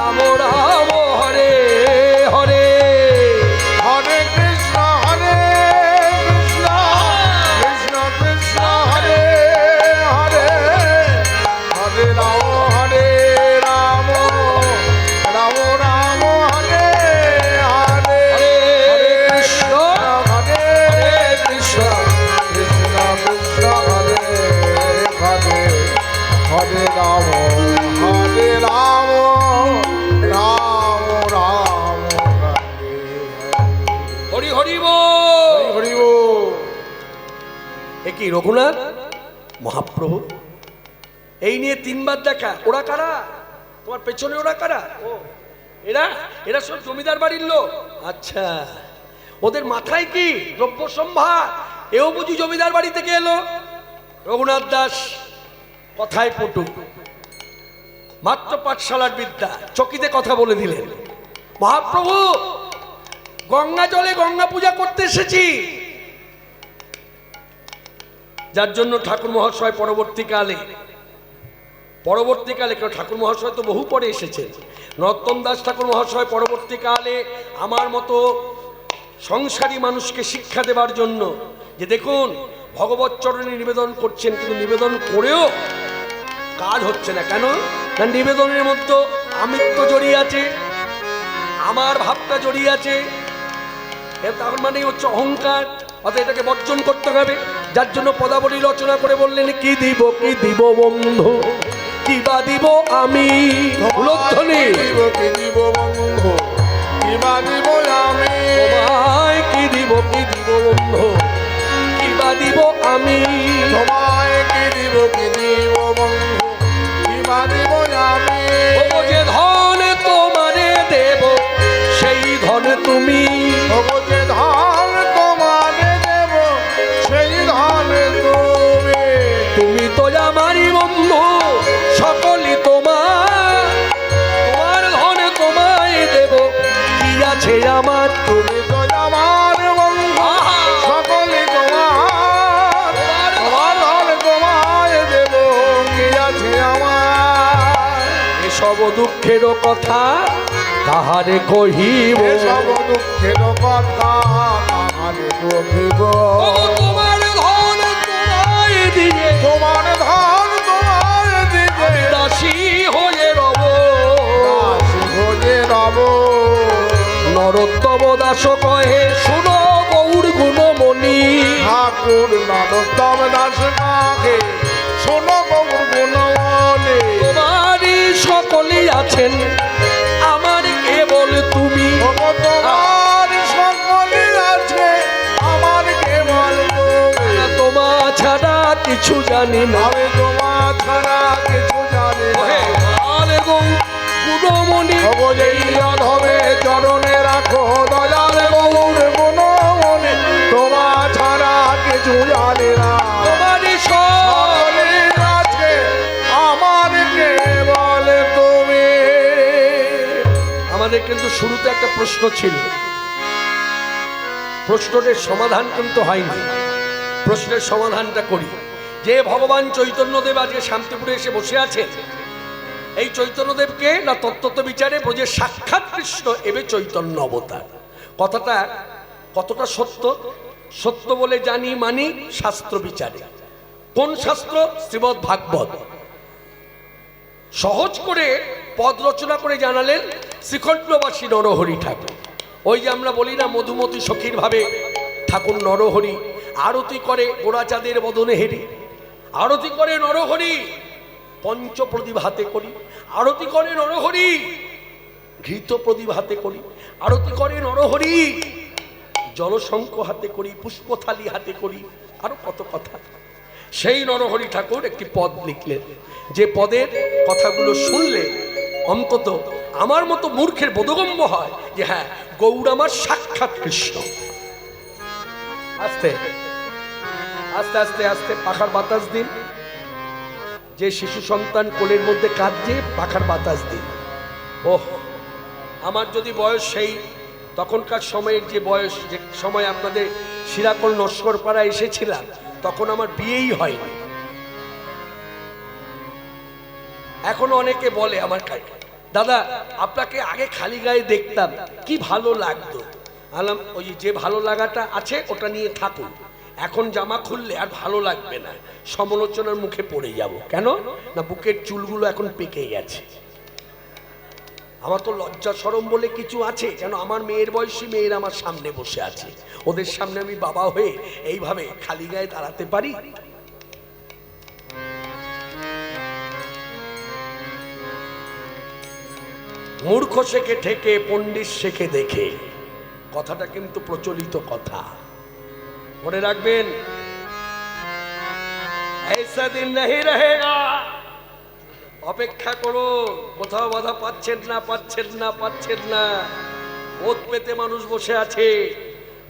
রাম রাম হরে হরে। হরে কৃষ্ণ হরে কৃষ্ণ কৃষ্ণ কৃষ্ণ হরে হরে, হরে রাম রাম রাম রাম হরে হরে। হরে কৃষ্ণ হরে কৃষ্ণ কৃষ্ণ কৃষ্ণ হরে হরে, হরে রাম রাম রাম হরে হরি হরি বল। হরি বল। এ কি রঘুনাথ মহাপ্রভু? এই নিয়ে 3 বার দেখা। ওরা কারা? তোমার পেছনে ওরা কারা? ও এরা, এরা সব জমিদার বাড়ির লোক। আচ্ছা, ওদের মাথায় কি দ্রব্য সম্ভার? এও বুঝি জমিদার বাড়ি থেকে এলো? রঘুনাথ দাস কথায় পটু, মাত্র পাঠশালার বিদ্যা, চকিতে কথা বলে দিলেন। মহাপ্রভু, গঙ্গা জলে গঙ্গা পূজা করতে এসেছি। যার জন্য ঠাকুর মহাশয় পরবর্তীকালে কেন, ঠাকুর মহাশয় তো বহু পরে এসেছেন, নরোত্তম দাস ঠাকুর মহাশয় পরবর্তীকালে আমার মতো সংসারী মানুষকে শিক্ষা দেবার জন্য, যে দেখুন ভগবত চরণে নিবেদন করছেন, কিন্তু নিবেদন করেও কাজ হচ্ছে না। কেন না, নিবেদনের মধ্যে আমিত্ব জড়িয়ে আছে, আমার ভাবটা জড়িয়ে আছে। তার মানে হচ্ছে অহংকার, অর্থাৎ এটাকে বর্জন করতে হবে। যার জন্য পদাবলী রচনা করে বললেন, কি দিব বন্ধু, কি বা দিব আমি। উলধ্বনি, কি দিব বন্ধু, কি বা দিব আমি। তোমায় কি দিব বন্ধু, কি বা দিব আমি। তোমায় কি দিব বন্ধু, কি বা দিব আমি। ও যে ধন তোমারে দেব, সেই ধন তুমি। ও যে ধন তোমারে দেব, সেই ধন তুমি। তুমি তো আমারই বন্ধু, সকলই তোমার। তোমার ধন তোমায় দেব, কি আছে আমার। তুমি তো আমার বন্ধু, সকলে তোমার। তোমার ধন তোমায় দেব, কি আছে আমার। এসব দুঃখেরও কথা কাহারে কহিব, এসব দুঃখের কথা কাহারে কহিব। ও তোমার ধন তোমায় দিবে, তোমার ধন তোমায় দিবে, আমি দাসী হয়ে রব। দাসী হয়ে রব। নরোত্তম দাস কহে শুনো গৌর গুণমণি। ঠাকুর নরোত্তম দাস কাকে শোনো গৌর গুণমণি। তোমারই সকলেই আছেন আমার কেবল তুমি। তোমার সকলে আছে আমার কেবল তুমি। তোমা ছাড়া কিছু জানি না। আমি তোমার ছাড়া কিছু জানি না। গুণমণি হবে চরণে রাখো দয়াল গৌর গুণমণি। তোমার ছাড়া কিছু জানি না। তোমারই সকলে আছে আমার কেবল তুমি। আমাদের কিন্তু শুরুতে একটা প্রশ্ন ছিল, প্রশ্নটির সমাধান কিন্তু হয়নি। প্রশ্নের সমাধানটা করি। যে ভগবান চৈতন্যদেব আজকে শান্তিপুরে এসে বসে আছে, এই চৈতন্যদেবকে না তত্ত্ব বিচারে ব্রজের সাক্ষাৎ কৃষ্ণ এবে চৈতন্য অবতার। কথাটা কতটা সত্য? সত্য বলে জানি মানি শাস্ত্র বিচারে। কোন শাস্ত্র? শ্রীমদ্ ভাগবত। সহজ করে পদ রচনা করে জানালেন শ্রীকণ্ঠবাসী নরহরি ঠাকুর। ওই যে আমরা বলি না মধুমতি সখীর ভাবে ঠাকুর নরহরি আরতি করে গোড়াচাঁদের বদনে হেরি, আরতি করে নরহরি পঞ্চ প্রদীপ হাতে করি, আরতি করে নরহরি ঘৃত প্রদীপ হাতে করি, আরতি করে নরহরি জলশঙ্খ হাতে করি, পুষ্পথালি হাতে করি, আরো কত কথা। সেই নরহরি ঠাকুর একটি পদ লিখলেন, যে পদের কথাগুলো শুনলে অন্তত আমার মতো মূর্খের বোধগম্য হয় যে হ্যাঁ, গৌর আমার সাক্ষাৎ কৃষ্ণ। আস্তে আস্তে আস্তে আস্তে পাখার বাতাস দিন। যে শিশু সন্তান কোলের মধ্যে কাঁদছে, পাখার বাতাস দিন। ওহ, আমার যদি বয়স সেই তখনকার সময়ের যে বয়স, যে সময় আপনাদের শিরাকল নস্কর পাড়া এসেছিলাম, তখন আমার বিয়েই হয়নি। এখনো অনেকে বলে আমার কাছে, দাদা আপনাকে আগে খালি গায়ে দেখতাম, কি ভালো লাগতো। আলাম ওই যে ভালো লাগাটা আছে ওটা নিয়ে থাকুন, এখন জামা খুললে আর ভালো লাগবে না, সমালোচনার মুখে পড়ে যাব। কেন না, বুকের চুলগুলো এখন পেকে গেছে। আমার তো লজ্জা শরম বলে কিছু আছে, কেন আমার মেয়ের বয়সী মেয়ের আমার সামনে বসে আছে, ওদের সামনে আমি বাবা হয়ে এইভাবে খালি গায়ে দাঁড়াতে পারি? মূর্খ শেখে ঠেকে পণ্ডিত শেখে দেখে, কথাটা কিন্তু প্রচলিত কথা, মনে রাখবেন। ऐसा दिन नहीं रहेगा। অপেক্ষা করো, কোথাও বাধা পাচ্ছেন না, পাচ্ছেন না, পাচ্ছেন না, ওত পেতে মানুষ বসে আছে,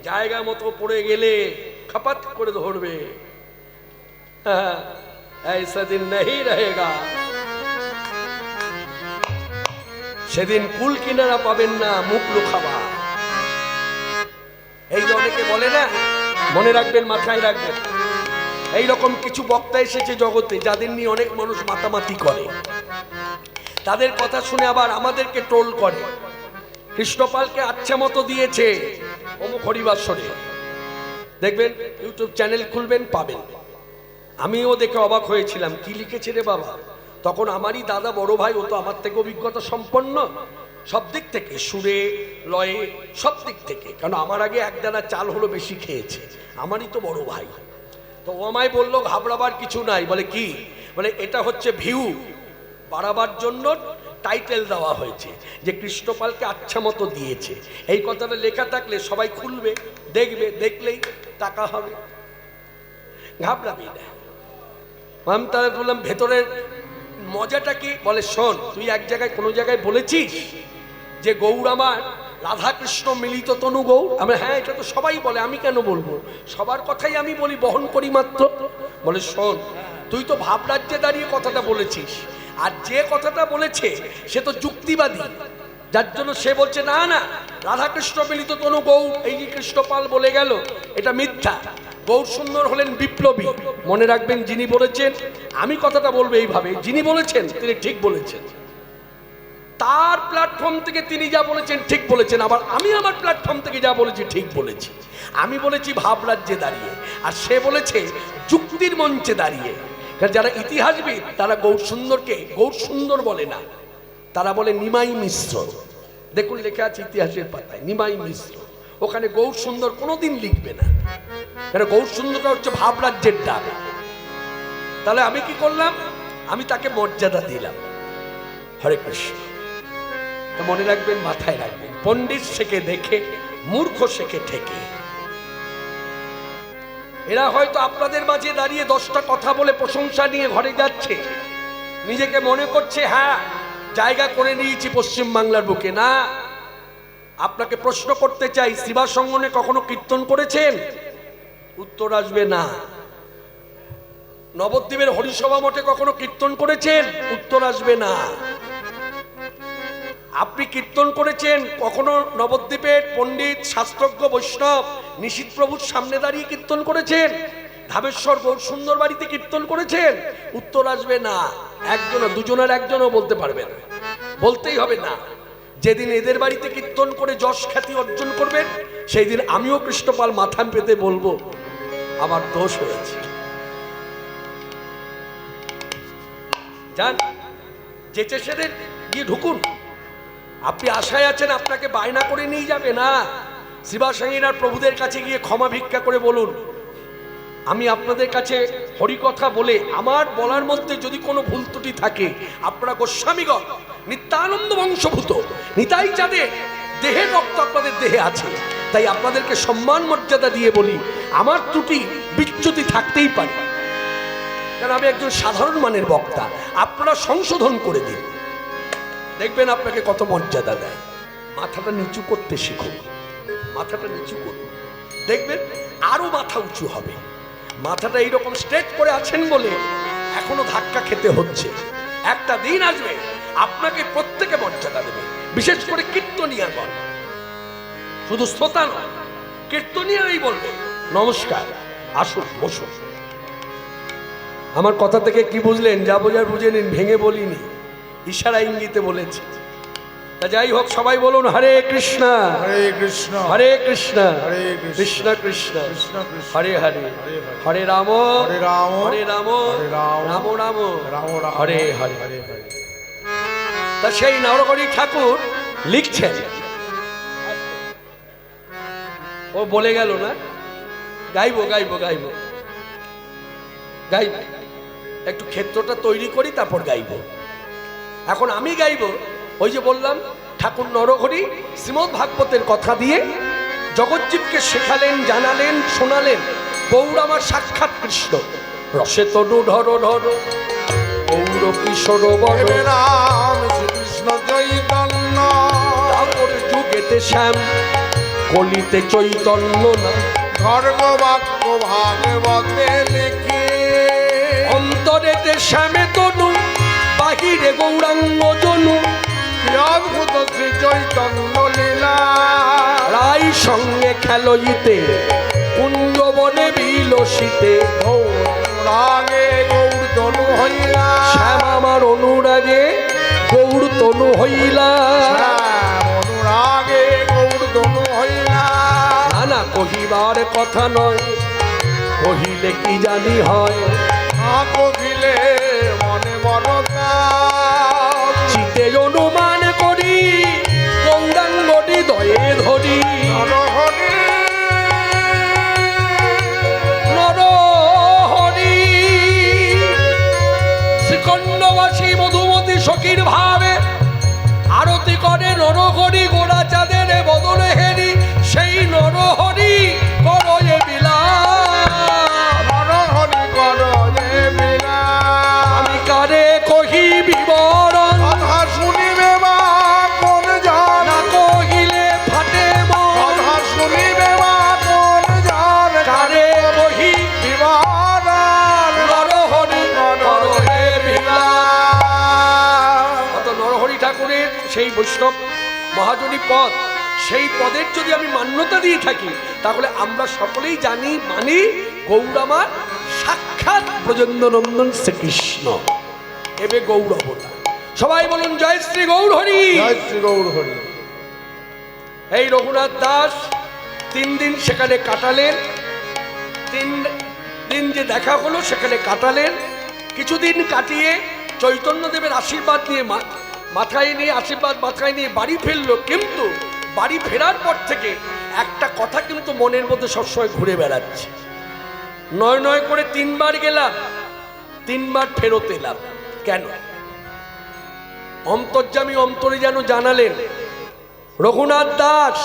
জায়গা মতো পড়ে গেলে খাপাত করে ধরবে। ऐसा दिन नहीं रहेगा। সেদিন কুল কিনারা পাবেন না, মুখ লুকাবা। এই যে অনেকে বলে না, মনে রাখবেন, মাথায় রাখবেন, এইরকম কিছু বক্তা এসেছে জগতে যাদের নিয়ে অনেক মানুষ মাতামাতি করে, তাদের কথা শুনে আবার আমাদেরকে ট্রোল করে। কৃষ্ণপালকে আচ্ছা মতো দিয়েছে অমুক হরিবাসরে, দেখবেন ইউটিউব চ্যানেল খুলবেন পাবেন। আমিও দেখে অবাক হয়েছিলাম, কি লিখেছে রে বাবা। তখন আমারই দাদা বড় ভাই, ও তো আমার থেকে অভিজ্ঞতা সম্পন্ন সব দিক থেকে, সুরে লয়ে সব দিক থেকে, কারণ আমার আগে একদানা চাল হলো বেশি খেয়েছে, আমারই তো বড় ভাই। তো ও আমায় বললো ঘাবড়াবার কিছু নাই। বলে কি? বলে এটা হচ্ছে ভিউ বাড়াবার জন্য টাইটেল দেওয়া হয়েছে, যে কৃষ্ণপালকে আচ্ছা মতো দিয়েছে। এই কথাটা লেখা থাকলে সবাই খুলবে, দেখবে, দেখলেই টাকা হবে, ঘাবড়াবি না। আমি তাহলে বললাম ভেতরের মজাটা কি? বলে শোন, তুই এক জায়গায় কোনো জায়গায় বলেছিস যে গৌর আমার রাধাকৃষ্ণ মিলিত তনু গৌর? আমরা হ্যাঁ, এটা তো সবাই বলে, আমি কেন বলবো, সবার কথাই আমি বলি, বহন করি মাত্র। বলে শোন, তুই তো ভাবরাজ্যে দাঁড়িয়ে কথাটা বলেছিস, আর যে কথাটা বলেছে সে তো যুক্তিবাদী, যার জন্য সে বলছে না না, রাধাকৃষ্ণ মিলিত তনু গৌর, এই যে কৃষ্ণপাল বলে গেল, এটা মিথ্যা। গৌর সুন্দর হলেন বিপ্লবী। মনে রাখবেন, যিনি বলেছেন, আমি কথাটা বলবো এইভাবে, যিনি বলেছেন তিনি ঠিক বলেছেন, তার প্ল্যাটফর্ম থেকে তিনি যা বলেছেন ঠিক বলেছেন, আবার আমি আমার প্ল্যাটফর্ম থেকে যা বলেছি ঠিক বলেছি। আমি বলেছি ভাবরাজ্যে দাঁড়িয়ে, আর সে বলেছে যুক্তির মঞ্চে দাঁড়িয়ে। যারা ইতিহাসবিদ তারা গৌর সুন্দরকে গৌর সুন্দর বলে না, তারা বলে নিমাই মিশ্র। দেখুন লেখা আছে ইতিহাসের পাতায়, নিমাই মিশ্র। ওখানে গৌর সুন্দর কোনোদিন লিখবে না, কারণ গৌর সুন্দরটা হচ্ছে ভাবরাজ্যের ডাক। তাহলে আমি কি করলাম? আমি তাকে মর্যাদা দিলাম। হরে কৃষ্ণ। তো মনে রাখবেন, মাথায় রাখবেন, পণ্ডিত শেখে দেখে, মূর্খ শেখে ঠেকে। এরা হয়তো আপনাদের মাঝে দাঁড়িয়ে 10টা কথা বলে প্রশংসা নিয়ে ঘরে যাচ্ছে, নিজেকে মনে করছে হ্যাঁ জায়গা করে নিয়েছি পশ্চিম বাংলার বুকে। না, আপনাকে প্রশ্ন করতে চাই, শিবা সঙ্গনে কখনো কীর্তন করেছেন? উত্তর আসবে না। নবদ্বীপের হরিসভা মঠে কখনো কীর্তন করেছেন? উত্তর আসবে না। আপনি কীর্তন করেছেন কখনো নবদ্বীপের পণ্ডিত শাস্ত্রজ্ঞ বৈষ্ণব নিশীথ প্রভুর সামনে দাঁড়িয়ে কীর্তন করেছেন? ধামেশ্বর গৌর সুন্দর বাড়িতে কীর্তন করেছেন? উত্তর আসবে না। একজন, দুজনের একজনও বলতে পারবে না, বলতেই হবে না। যেদিন এদের বাড়িতে কীর্তন করে যশ খ্যাতি অর্জন করবেন, সেই দিন আমিও কৃষ্ণপাল মাথা পেতে বলবো আমার দোষ হয়েছে। যান, যেচে সেদের গিয়ে ঢুকুন। আপনি আশায় আছেন আপনাকে বায়না করে নিয়ে যাবে না। শিবাসাঙ্গীরার প্রভুদের কাছে গিয়ে ক্ষমা ভিক্ষা করে বলুন, আমি আপনাদের কাছে হরিকথা বলে আমার বলার মধ্যে যদি কোনো ভুল ত্রুটি থাকে, আপনারা গোস্বামীগণ নিত্যানন্দ বংশভূত নিতাই যাদের দেহের রক্ত আপনাদের দেহে আছে, তাই আপনাদেরকে সম্মান মর্যাদা দিয়ে বলি, আমার ত্রুটি বিচ্যুতি থাকতেই পারে, কারণ আমি একজন সাধারণ মানের বক্তা। আপনারা সংশোধন করে দিন, দেখবেন আপনাকে কত মর্যাদা দেয়। মাথাটা নিচু করতে শিখুন, মাথাটা নিচু করুন, দেখবেন আরো মাথা উঁচু হবে। মাথাটা এইরকম স্ট্রেট করে আছেন বলে এখনো ধাক্কা খেতে হচ্ছে। একটা দিন আসবে আপনাকে প্রত্যেকে মর্যাদা দেবে, বিশেষ করে কীর্তনিয়াগণ। শুধু শ্রোতা নয়, কীর্তনিয়াই বলবে নমস্কার, আসুন, বসুন। আমার কথা থেকে কি বুঝলেন? যা বোঝার বুঝে নিন, ভেঙে বলিনি, ইশারা ইঙ্গিতে বলেছি। তা যাই হোক, সবাই বলুন হরে কৃষ্ণ হরে কৃষ্ণ হরে কৃষ্ণ হরে কৃষ্ণ কৃষ্ণ কৃষ্ণ কৃষ্ণ হরে হরে হরে রাম হরে রাম হরে রাম হরে রাম রাম রাম রাম রাম হরে হরে। হরে হরে। তা সেই নরহরি ঠাকুর লিখছেন, ও বলে গেল না, গাইবো গাইবো গাইবো গাইবো, একটু ক্ষেত্রটা তৈরি করি তারপর গাইবো। এখন আমি গাইবো, ওই যে বললাম ঠাকুর নরহরি শ্রীমদ্ ভাগবতের কথা দিয়ে জগজ্জীবকে শেখালেন, জানালেন, শোনালেন। গৌর আমার সাক্ষাৎ কৃষ্ণ, রসে তনু ধর ধর গৌর কিশোর বর রাম শ্রীকৃষ্ণ চৈতন্য, তারপরে যুগেতে শ্যাম, কলিতে চৈতন্য না, ধর্ম বাক্য ভাগবতে লিখে, অন্তরেতে শ্যামে তনু, বাহিরে গৌরাঙ্গ জনু, অদ্ভুত শ্রী চৈতন্য লীলা, রাই সঙ্গে খেলইতে কুঞ্জবনে বিলসিতে, অনুরাগে গৌর তনু হইলা, শ্যাম আমার অনুরাগে গৌর তনু হইলা। অনুরাগে গৌর তনু হইলা, না কহিবার কথা নয়, কহিলে কি জানি হয়, কহিলে মনে মনতা, চিতে অনুমান করি গৌরাঙ্গটি দয়ে ধরি, নরহরি নরহরি শ্রীখণ্ডবাসী মধুমতি সখীর ভাবে আরতি করে নরহরি, গোড়া চাঁদের বদলে হেরি সেই নরহরি করয়ে বিলাপ, নরহরি করয়ে মিলা, আমি কারে কহি বিবরণ, কথা শুনিবে বা কোন জান, না কহিলে ফাটে মন, কথা শুনিবে বা কোন জান, কারে কহি বিবাদ নরহরি করয়ে বিলাপ। মিলা। অত নরহরি ঠাকুরের সেই বৈষ্ণব মহাজনী পদ, সেই পদের যদি আমি মান্যতা দিয়ে থাকি, তাহলে আমরা সকলেই জানি, মানি গৌর আমার সাক্ষাৎ ব্রজেন্দ্রনন্দন শ্রীকৃষ্ণ, এবে গৌর অবতার। সবাই বলুন জয় শ্রী গৌর হরি। জয় শ্রী গৌর হরি। এই রঘুনাথ দাস 3 দিন সেখানে কাটালেন, 3 দিন যে দেখা হলো সেখানে কাটালেন। কিছুদিন কাটিয়ে চৈতন্যদেবের আশীর্বাদ নিয়ে মাথায় নিয়ে আশীর্বাদ মাথায় নিয়ে বাড়ি ফিরলো, কিন্তু বাড়ি ফেরার পর থেকে একটা কথা কিন্তু মনের মধ্যে সবসময় ঘুরে বেড়াচ্ছে। নয় নয় করে 3 বার গেলাম, 3 বার ফেরত এলাম, কেন? অন্তর্যামী অন্তরে যেন জানালেন, রঘুনাথ দাস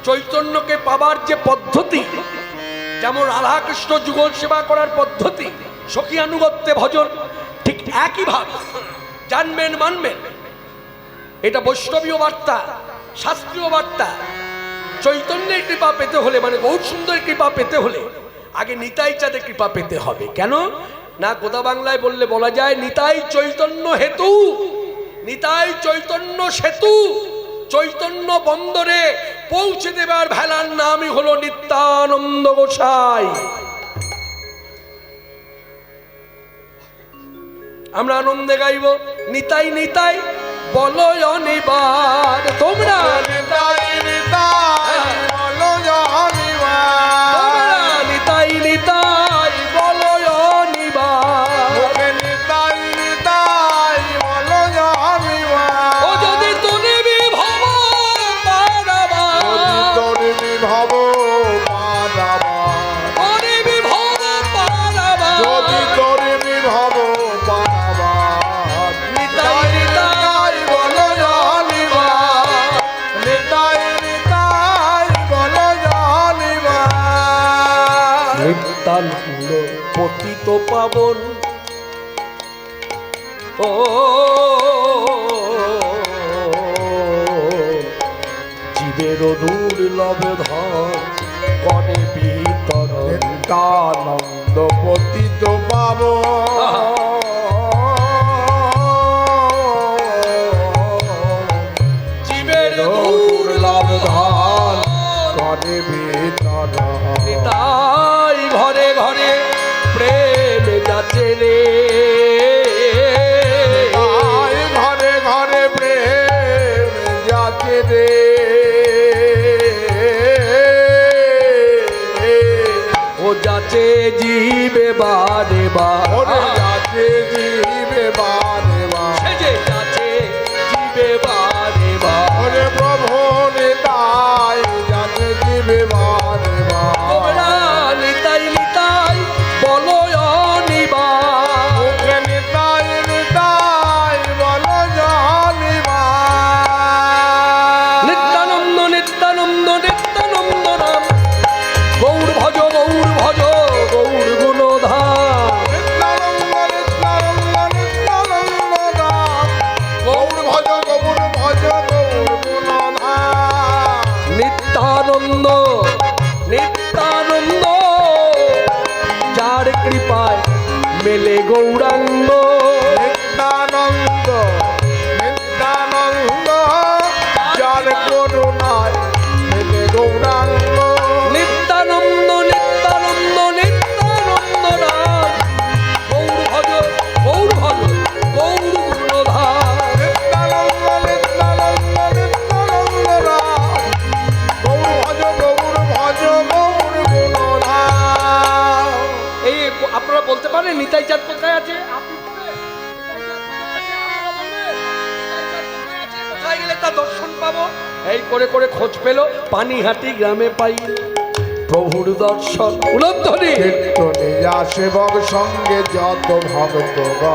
চৈতন্যকে পাবার যে পদ্ধতি, যেমন রাধাকৃষ্ণ যুগল সেবা করার পদ্ধতি, সখী আনুগত্যে ভজন, ঠিক একইভাবে জানবেন মানবেন। এটা বৈষ্ণবীয় বার্তা, শাস্ত্রীয় বার্তা। চৈতন্যের কৃপা পেতে হলে, মানে গৌর সুন্দর কৃপা পেতে হলে আগে নিতাই চাঁদের কৃপা পেতে হবে। কেন না, গোদা বাংলায় বললে বলা যায়, নিতাই চৈতন্য হেতু, নিতাই চৈতন্য সেতু। চৈতন্য বন্দরে পৌঁছে দেবার ভেলার নামই হলো নিত্যানন্দ গোসাই। আমরা আনন্দে গাইব, নিতাই নিতাই বলো অনিবার, তোমরা নিতাই নিতাই বলো অনিবার, তোমরা নিতাই নিতাই বলো অনিবার। নিতাই নিতাই বলো অনিবার। ও যদি তুমি বিভব পারাবার, তোর বিভব পারাবার, ওরে বিভব পারাবার, যদি তোর বিভব পারাবার। নিতাই নিতাই বলো অনিবার, নিতাই নিতাই বলো অনিবার। নিত্যানন্দ পতিত পাবন, ও জীবের দুর্লভ ধন করে বিতরণ। নিত্যানন্দ পতিত পাব, জীবের দুর্লভ ধন করে বিতরণ। নিতাই ঘরে ঘরে প্রেম যাচ্ছে রে, আয় ঘরে ঘরে প্রেম যাচ্ছে রে। ও যাচ্ছে জীবে বারে ওরে বার, যাচ্ছে জীবে বারে বার। সে যে যাচ্ছে জীবে বারে বার। ওরে প্রভু নিতাই যাচ্ছে জীবে বারে বার। তোমরা নিতাই নিতাই বলো অনিবার, মুখে নিতাই নিতাই বলো জানিবার। নিত্যানন্দ নিত্যানন্দ নিত্যানন্দ নাম, গৌর ভজ গৌর ভজ গৌর গুণধাম। নিত্যানন্দ নিত্যানন্দ নিত্যানন্দ নাম, গৌর ভজ গৌর ভজ গৌর গুণধাম। নিত্যানন্দ নিত্যানন্দ, যার কৃপায় মেলে গৌরাঙ্গ। নিত্যানন্দ নিত্যানন্দ, যার করুণায় মেলে গৌরাঙ্গ। নিত্যানন্দ নিত্যানন্দ নিত্যানন্দ নাম, গৌর ভজ গৌর ভজ গৌর গুণধাম। নিত্যানন্দ নিত্যানন্দ নিত্যানন্দ রাম, গৌর ভজ গৌর ভজ গৌর গুণধাম। এই আপনারা বলতে পারেন নিতাই চাঁদ কোথায় আছে? আপনি বলবেন, নিতাই চাঁদ কোথায় আছে? আপনারা বলবেন, নিতাই চাঁদ কোথায় আছে? কোথায় গেলে তার দর্শন পাবো? এই করে করে খোঁজ পেল, পানিহাটি গ্রামে পাই প্রভুর দর্শন। উলধ্বনি কীর্তনে যা সেবক সঙ্গে যত ভক্তগণ,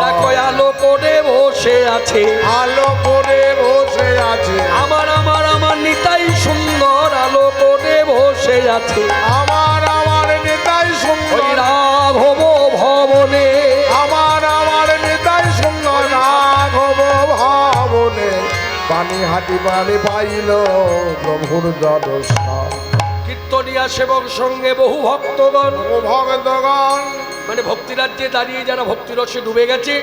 দেখো আলো করে বসে আছে, আলো করে বসে আছে। আমার আমার আমার নিতাই সুন্দর আলো করে বসে আছে। আমার আমার নিতাই ওই সুন্দর, রাঘব ভবনে, আমার আমার নিতাই সুন্দর রাঘব ভবনে। পানিহাটি বাড়ি পাইল প্রভুর দর্শন। কীর্তনিয়া সেবক সঙ্গে বহু ভক্তগণ, ও ভক্তগণ, মানে ভক্তিরাজ্যে দাঁড়িয়ে যারা ভক্তিরসে ডুবে গেছে,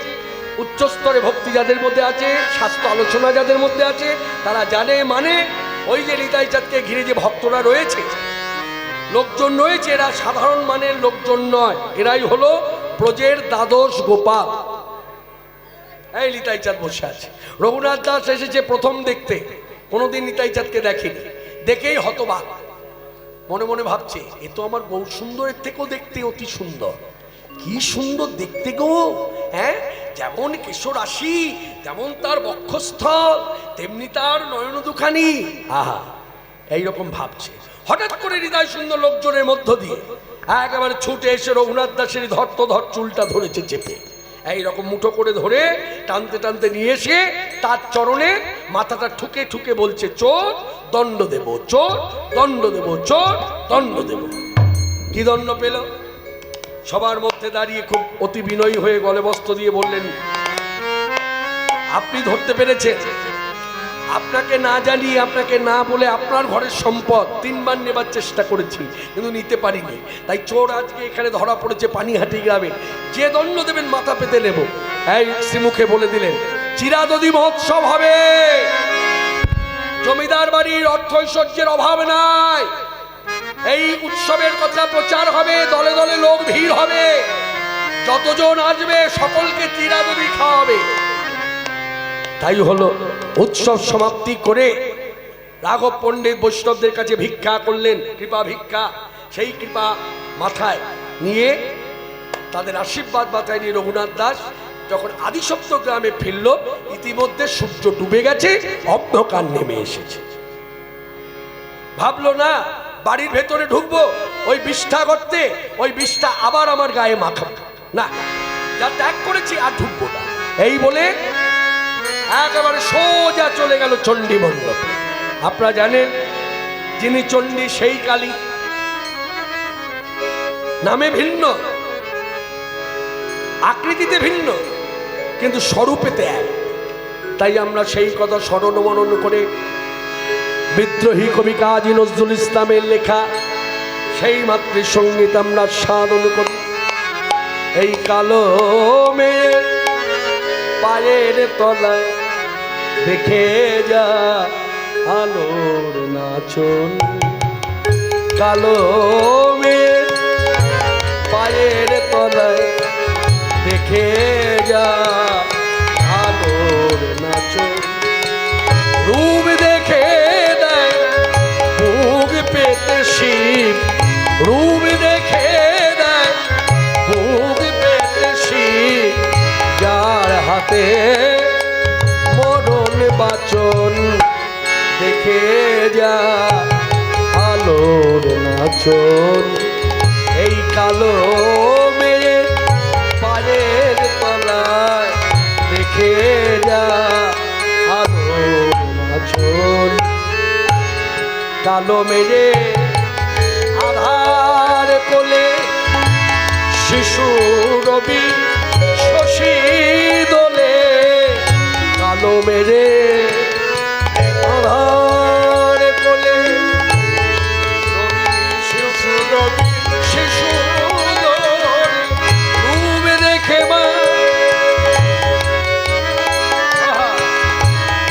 উচ্চস্তরে ভক্তি যাদের মধ্যে আছে, শাস্ত্র আলোচনা যাদের মধ্যে আছে, তারা জানে মানে ওই যে নিতাই চাঁদকে ঘিরে যে ভক্তরা রয়েছে, লোকজন রয়েছে, এরা সাধারণ মানের লোকজন নয়, এরাই হলো ব্রজের দ্বাদশ গোপাল। এই নিতাই চাঁদ বসে আছে। রঘুনাথ দাস এসেছে প্রথম দেখতে, কোনোদিন নিতাই চাঁদকে দেখেনি, দেখেই হতবাক, মনে মনে ভাবছে এ তো আমার গৌর সুন্দরের থেকেও দেখতে অতি সুন্দর। কি সুন্দর দেখতে গো, হ্যাঁ, যেমন কেশরাশি তেমন তার বক্ষস্থল, তেমনি তার নয়ন দুখানি। আহা, এইরকম ভাবছে। হঠাৎ করে হৃদয় সুন্দর লোকজনের মধ্য দিয়ে একেবারে ছুটে এসে রঘুনাথ দাসের ধর চুলটা ধরেছে চেপে, এইরকম মুঠো করে ধরে টানতে টানতে নিয়ে এসে তার চরণে মাথাটা ঠুকে ঠুকে বলছে, চোর দণ্ড দেব, চোর দণ্ড দেব, চোর দণ্ড দেব। কি দণ্ড পেল? সবার মধ্যে দাঁড়িয়ে খুব অতি বিনয়ী হয়ে গলে বস্ত্র দিয়ে বললেন, আপনি ধরতে পেরেছেন, আপনাকে না জানিয়ে, আপনাকে না বলে আপনার ঘরের সম্পদ 3 বার নেবার চেষ্টা করেছি, কিন্তু নিতে পারিনি। তাই চোর আজকে এখানে ধরা পড়েছে পানিহাটি গ্রামে। যে দণ্ড দেবেন মাথা পেতে নেব। এই শ্রীমুখে বলে দিলেন, চিরাদদি মহোৎসব হবে, জমিদার বাড়ির অর্থ ঐশ্বর্যের অভাব নাই। এই উৎসবের কথা প্রচার হবে, দলে দলে লোক ভিড় হবে, যতজন আসবে সকলকে চিরাদদি খাওয়াবে। তাই হলো, উৎসব সমাপ্তি করে রাঘব পণ্ডিত বৈষ্ণবদের কাছে ভিক্ষা করলেন, কৃপা ভিক্ষা। সেই কৃপা মাথায় নিয়ে, তাদের আশীর্বাদ মাথায় নিয়ে রঘুনাথ দাস যখন আদিসপ্ত গ্রামে ফিরল, ইতিমধ্যে সূর্য ডুবে গেছে, অন্ধকার নেমে এসেছে। ভাবলো না বাড়ির ভেতরে ঢুকবো, ওই বিষ্ঠা করতে, ওই বিষ্ঠা আবার আমার গায়ে মাখাবো না, যা ত্যাগ করেছি আর ঢুকবো না। এই বলে একেবারে সোজা চলে গেল চণ্ডী মণ্ডপ। আপনারা জানেন, যিনি চণ্ডী সেই কালী, নামে ভিন্ন, আকৃতিতে ভিন্ন, কিন্তু স্বরূপেতে এক। তাই আমরা সেই কথা স্মরণ মনন করে বিদ্রোহী কবি কাজী নজরুল ইসলামের লেখা সেই মাতৃসঙ্গীত আমরা সাধন করি। এই কালো মেয়ের পায়ের তলায় দেখে যা আলোর নাচন, কালো মেয়ের পায়ের তলায় দেখে যা আলোর নাচন, রূপ দেখে দেয় বুক পেতে শিব, রূপ দেখে দেয় বুক পেতে শিব, যার হাতে মরণ বাচন, দেখে যা আলোর নাচন। এই কালো মেয়ের পায়ের তলায় দেখে যা আলোর নাচন, কালো মেয়ে আধার কোলে শিশু রবি শশী দোলে, কালো মেরে আধার কোলে শিশু রবি শিশু দোলে, রূপ দেখে মা,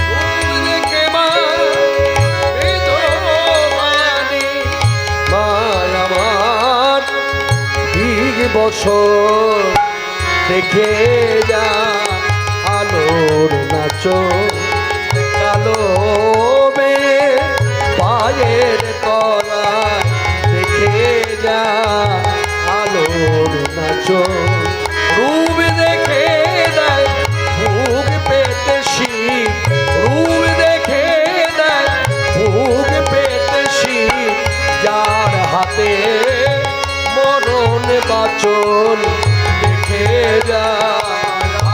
রূপ দেখে মা বিধবানী, মায় আমার 20 বছর দেখে যা আলোর নাচন, কালো মেয়ে পায়ের তলায় দেখে যা আলোর নাচন, রূপ দেখে দেয় বুক পেতে শিব, রূপ দেখে দেয় বুক পেতে শিব, যার হাতে মরণ বাচন, দেখে যা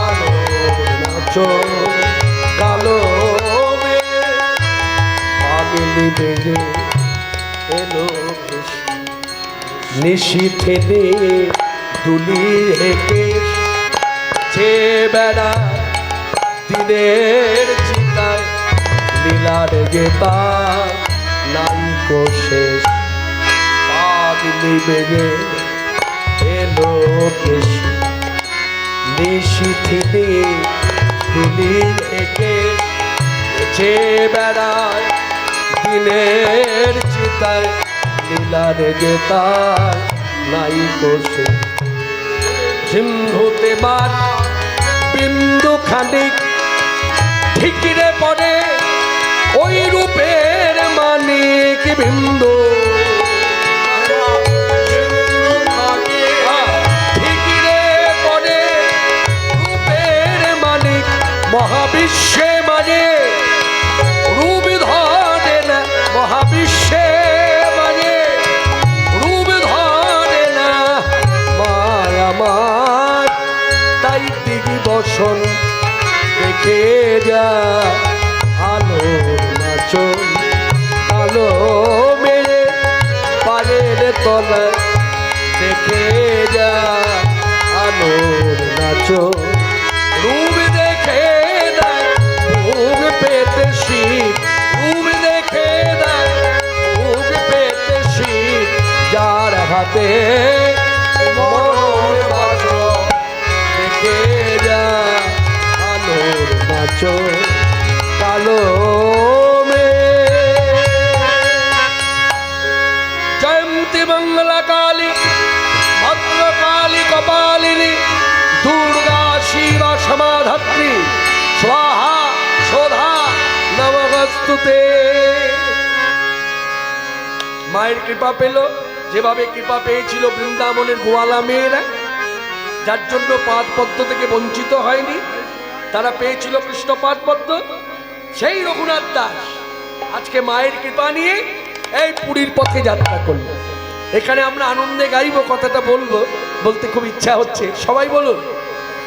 আলোর নাচন, কালো মেয়ে পাগলি বেগে এলো নিশীথে দুলি হেঁকে ছে বেড়া দিনের চিতায়, লীলার গেতা নাইকো শেষ, পাগলি বেগে এলো কেশি নিশীথে দুলি হেঁকে ছে বেড়ায় দিনের চিতায়, লীলার গেতায় নাই কোষে, সিন্ধুতে বার বিন্দু খানিক ঠিকিরে পড়ে ওই রূপের মানিক বিন্দু, ঠিকিরে গ্রীষ্মে মানে রূপ ধরে না মার আমার, তাই দিগি বসন দেখে যা আলোর নাচন কালো মেরে পাড়ের তলায় দেখে যা আলোর নাচন রূপ দেখে দেয় ভোগ পেতে শীত রূপ দেখে দেয় ভোগ পেতে শীত যার হাতে মরণ বাঁচন দেখে যা আলোর নাচন কালো জয়ন্তী মঙ্গলা কালী ভদ্রকালী কপালিনী দুর্গা শিবা সমাধাত্রী স্বাহা সোধা নমস্তুতে। মায়ের কৃপা পেল যেভাবে কৃপা পেয়েছিল বৃন্দাবনের গোয়ালা মেয়েরা, যার জন্য পাদ পদ্ম থেকে বঞ্চিত হয়নি, তারা পেয়েছিল কৃষ্ণ পাদ পদ্ম। সেই রঘুনাথ দাস আজকে মায়ের কৃপা নিয়ে এই পুরীর পথে যাত্রা করল। এখানে আমরা আনন্দে গাইব, কথাটা বলবো, বলতে খুব ইচ্ছা হচ্ছে। সবাই বলুন,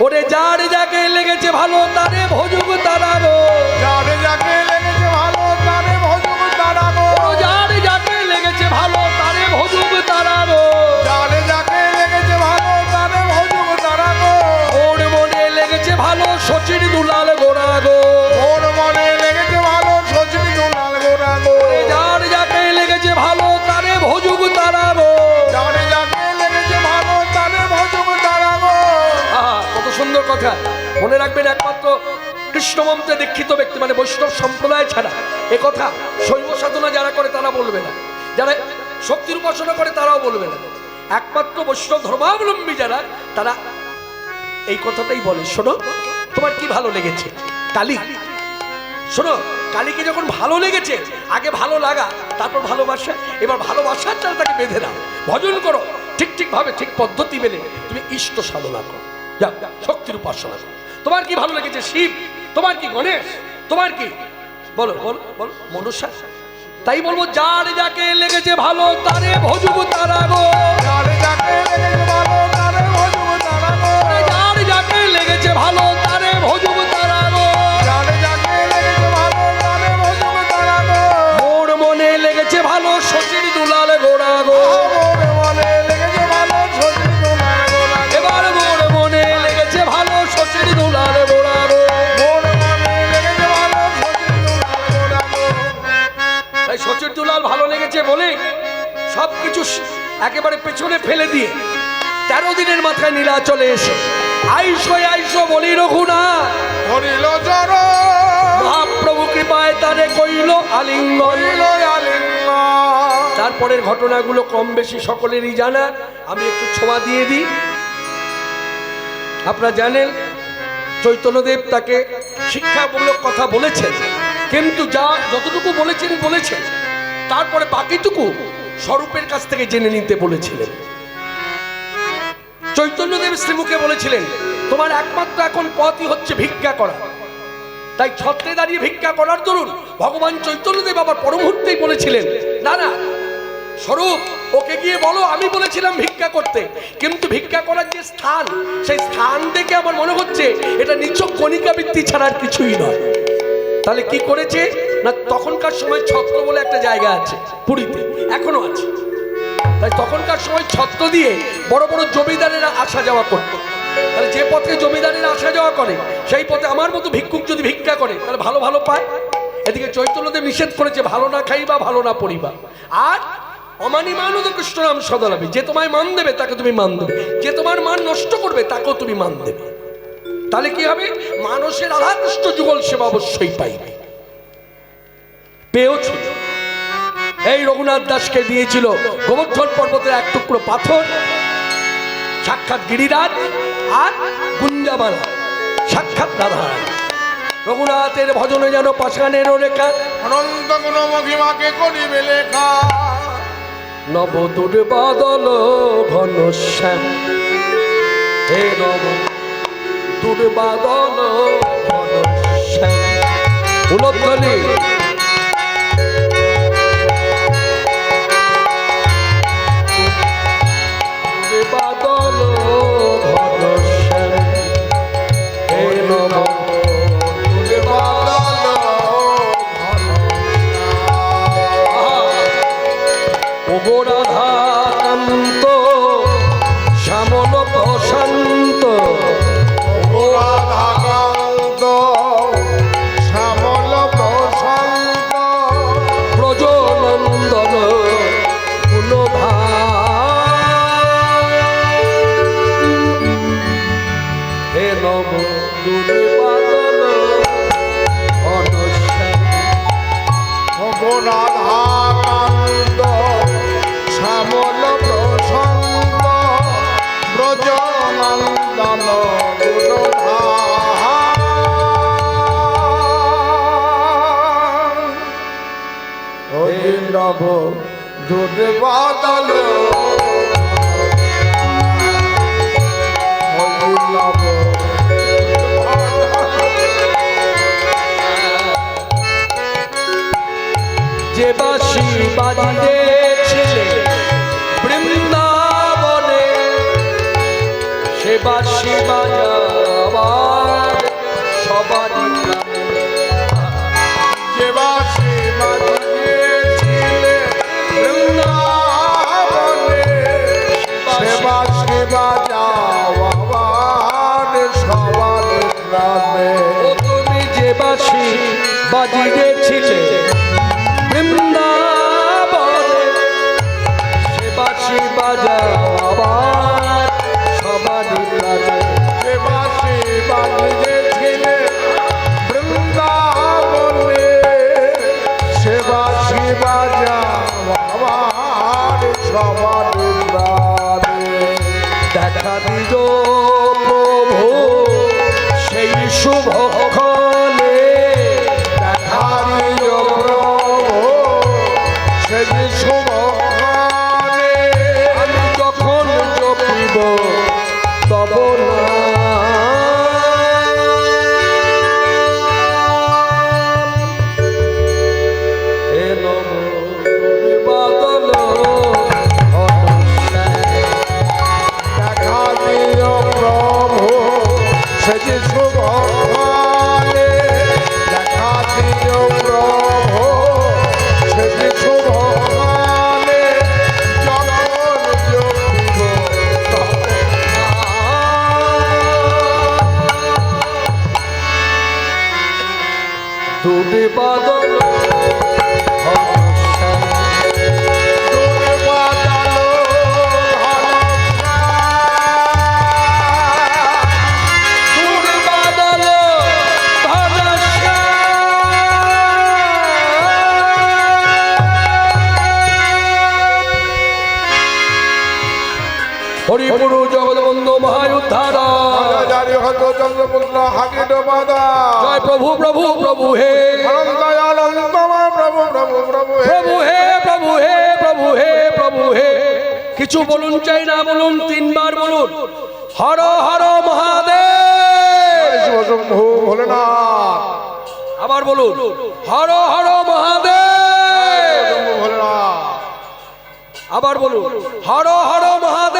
ওরে যার যাকে লেগেছে ভালো তারে ভজুক তারাগো, যার যাকে লেগেছে ভালো তারে ভজুক তারাগো, যার যাকে লেগেছে ভালো তারে ভজুক তারাগো, যার যাকে লেগেছে ভালো তারে ভজুক তারাগো, ওর মনে লেগেছে ভালো শচীর দুলাল গোড়াগো, ওর মনে লেগেছে ভালো শচীর দুলাল গোড়াগো, যার যাকে লেগেছে ভালো তারে ভজুক তারাগো, যার যাকে লেগেছে ভালো তারে ভজুক তারাগো। কত সুন্দর কথা। মনে রাখবেন, একমাত্র কৃষ্ণ মন্ত্রে দীক্ষিত ব্যক্তি মানে বৈষ্ণব সম্প্রদায় ছাড়া এ কথা শৈব সাধনা যারা করে তারা বলবে না, যারা শক্তির উপাসনা করে তারাও বলবে না। একমাত্র বৈষ্ণব ধর্মাবলম্বী যারা তারা এই কথাটাই বলে। শোনো, তোমার কি ভালো লেগেছে? কালী, শোনো, কালীকে যখন ভালো লেগেছে, আগে ভালো লাগা তারপর ভালোবাসা, এবার ভালোবাসার দ্বারা তাকে বেঁধে দাও, ভজন করো, ঠিক ঠিক ভাবে ঠিক পদ্ধতি মেনে তুমি ইষ্ট সাধনা করো, যাও শক্তির উপাসনা করো। তোমার কি ভালো লেগেছে? শিব। তোমার কি গণেশ? তোমার কি বলো বলো বলো মনসা। তাই বলবো, যার যাকে লেগেছে ভালো তারে ভজুক তারাগো, যার যাকে লেগেছে ভালো তারে ভজুক তারাগো, যার যাকে লেগেছে ভালো তারে ভজুক তারাগো, যার যাকে লেগেছে ভালো তারে ভজুক তারাগো, মোর মনে লেগেছে ভালো শচীর দুলাল গোড়াগো, মোর মনে লেগেছে ভালো শচীর দুলাল গোড়াগো, এবার মোর মনে লেগেছে ভালো শচীর দুলাল গোড়াগো, মোর মনে লেগেছে ভালো শচীর দুলাল গোড়াগো। তাই শচীর দুলাল ভালো লেগেছে বলে সবকিছু একেবারে পেছনে ফেলে দিয়ে 13 দিনের মাথায় নীলাচলে এসে আইসো আইসো বলি রঘুনাথ, ধরিল চরণ মহাপ্রভু কৃপায় তারে কইল আলিঙ্গন। করিল আলিঙ্গন। তারপরের ঘটনাগুলো কম বেশি সকলেরই জানা, আমি একটু ছোঁয়া দিয়ে দিই। আপনারা জানেন, চৈতন্যদেব তাকে শিক্ষামূলক কথা বলেছেন, কিন্তু যা যতটুকু বলেছেন তারপরে বাকিটুকু স্বরূপের কাছ থেকে জেনে নিতে বলেছিলেন। চৈতন্যদেব শ্রীমুখে বলেছিলেন, তোমার একমাত্র এখন পথই হচ্ছে ভিক্ষা করা। তাই ছত্রে দাঁড়িয়ে ভিক্ষা করার দরুন ভগবান চৈতন্যদেব আবার পরমুহূর্তেই বলেছিলেন, না না স্বরূপ, ওকে গিয়ে বলো আমি বলেছিলাম ভিক্ষা করতে, কিন্তু ভিক্ষা করার যে স্থান, সেই স্থান দেখে আমার মনে হচ্ছে এটা নিছক কণিকাবৃত্তি ছাড়া আর কিছুই নয়। তাহলে কি করেছে না, তখনকার সময় ছত্র বলে একটা জায়গা আছে পুরীতে, এখনো আছে। তাই তখনকার সময় ছত্র দিয়ে বড় বড় জমিদারেরা আসা যাওয়া করত। তাহলে যে পথে জমিদারেরা আসা যাওয়া করে, সেই পথে আমার মতো ভিক্ষুক যদি ভিক্ষা করে তাহলে ভালো ভালো পায়। এদিকে চৈতন্যদেব নিষেধ করেছে, ভালো না খাইবা ভালো না পড়িবা, আর অমানি মানদ কৃষ্ণ নাম সদালাবে। যে তোমায় মান দেবে তাকে তুমি মান দেবে, যে তোমার মান নষ্ট করবে তাকেও তুমি মান দেবে। তাহলে কি হবে, মানুষের রাধাকৃষ্ণ যুগল সেবা অবশ্যই পাইবে। পেয়েছিল, এই রঘুনাথ দাসকে দিয়েছিল গোবর্ধন পর্বতের এক টুকরো পাথর, সাক্ষাৎ গিরিরাজ, আর গুঞ্জামালা সাক্ষাৎ রাধারানী। রঘুনাথের ভজনে যেন পাষাণেরও রেখা, অনন্ত গুণ মহিমাকে করিবে লেখা। নব দুর্বাদল ঘনশ্যাম, হে নব দুর্বাদল ঘনশ্যাম। উলধ্বনি ওগো রাধাকান্ত শ্যামল প্রশান্ত ও রাধাকান্ত শ্যামল প্রশান্ত ব্রজনন্দন হে নব দূরে বাদল ও রাধাকান্ত শ্যামল প্রশান্ত ব্রজনন্দন ওই নব দূরে বাদল ওই নব যে বাঁশি বাজিয়েছিলে বৃন্দাবনে সে বাঁশি বাজাবার সবারই প্রাণে যে বাঁশি বাজিয়েছিলে বৃন্দাবনে সে বাঁশি বাজাও আবার সবার প্রাণে ও তুমি যে বাঁশি বাজিয়েছিলে বৃন্দাবনে সে বাঁশি বাজাবার সবারই প্রাণে যে বাঁশি বাজিয়েছিলে বৃন্দাবনে সে বাঁশি বাজাও আবার সবার প্রাণে দেখা দিল প্রভু সেই শুভক্ষণে দেখা দিল প্রভু সেই শুভক্ষণে আমি যখন জপিব তব হে নব বাদল দেখা দিল প্রভু সেই শুভক্ষণে দেখা দিল প্রভু সেই শুভক্ষণে যখন জপিব দুটি বাদল দূরে বাদল দুটি বাদল হরিপুরু জগৎবন্ধু মহায়ুদ্ধার চন্দ্রপুত্র হাকিট বাদা জয় প্রভু প্রভু প্রভু হে প্রভু প্রভু প্রভু প্রভু হে প্রভু হে প্রভু হে প্রভু হে কিছু বলুন চাই না বলুন তিনবার বলুন হর হর মহাদেব শিবশম্ভু ভোলেনাথ আবার বলুন হর হর মহাদেব ভোলেনাথ আবার বলুন হর হর মহাদেব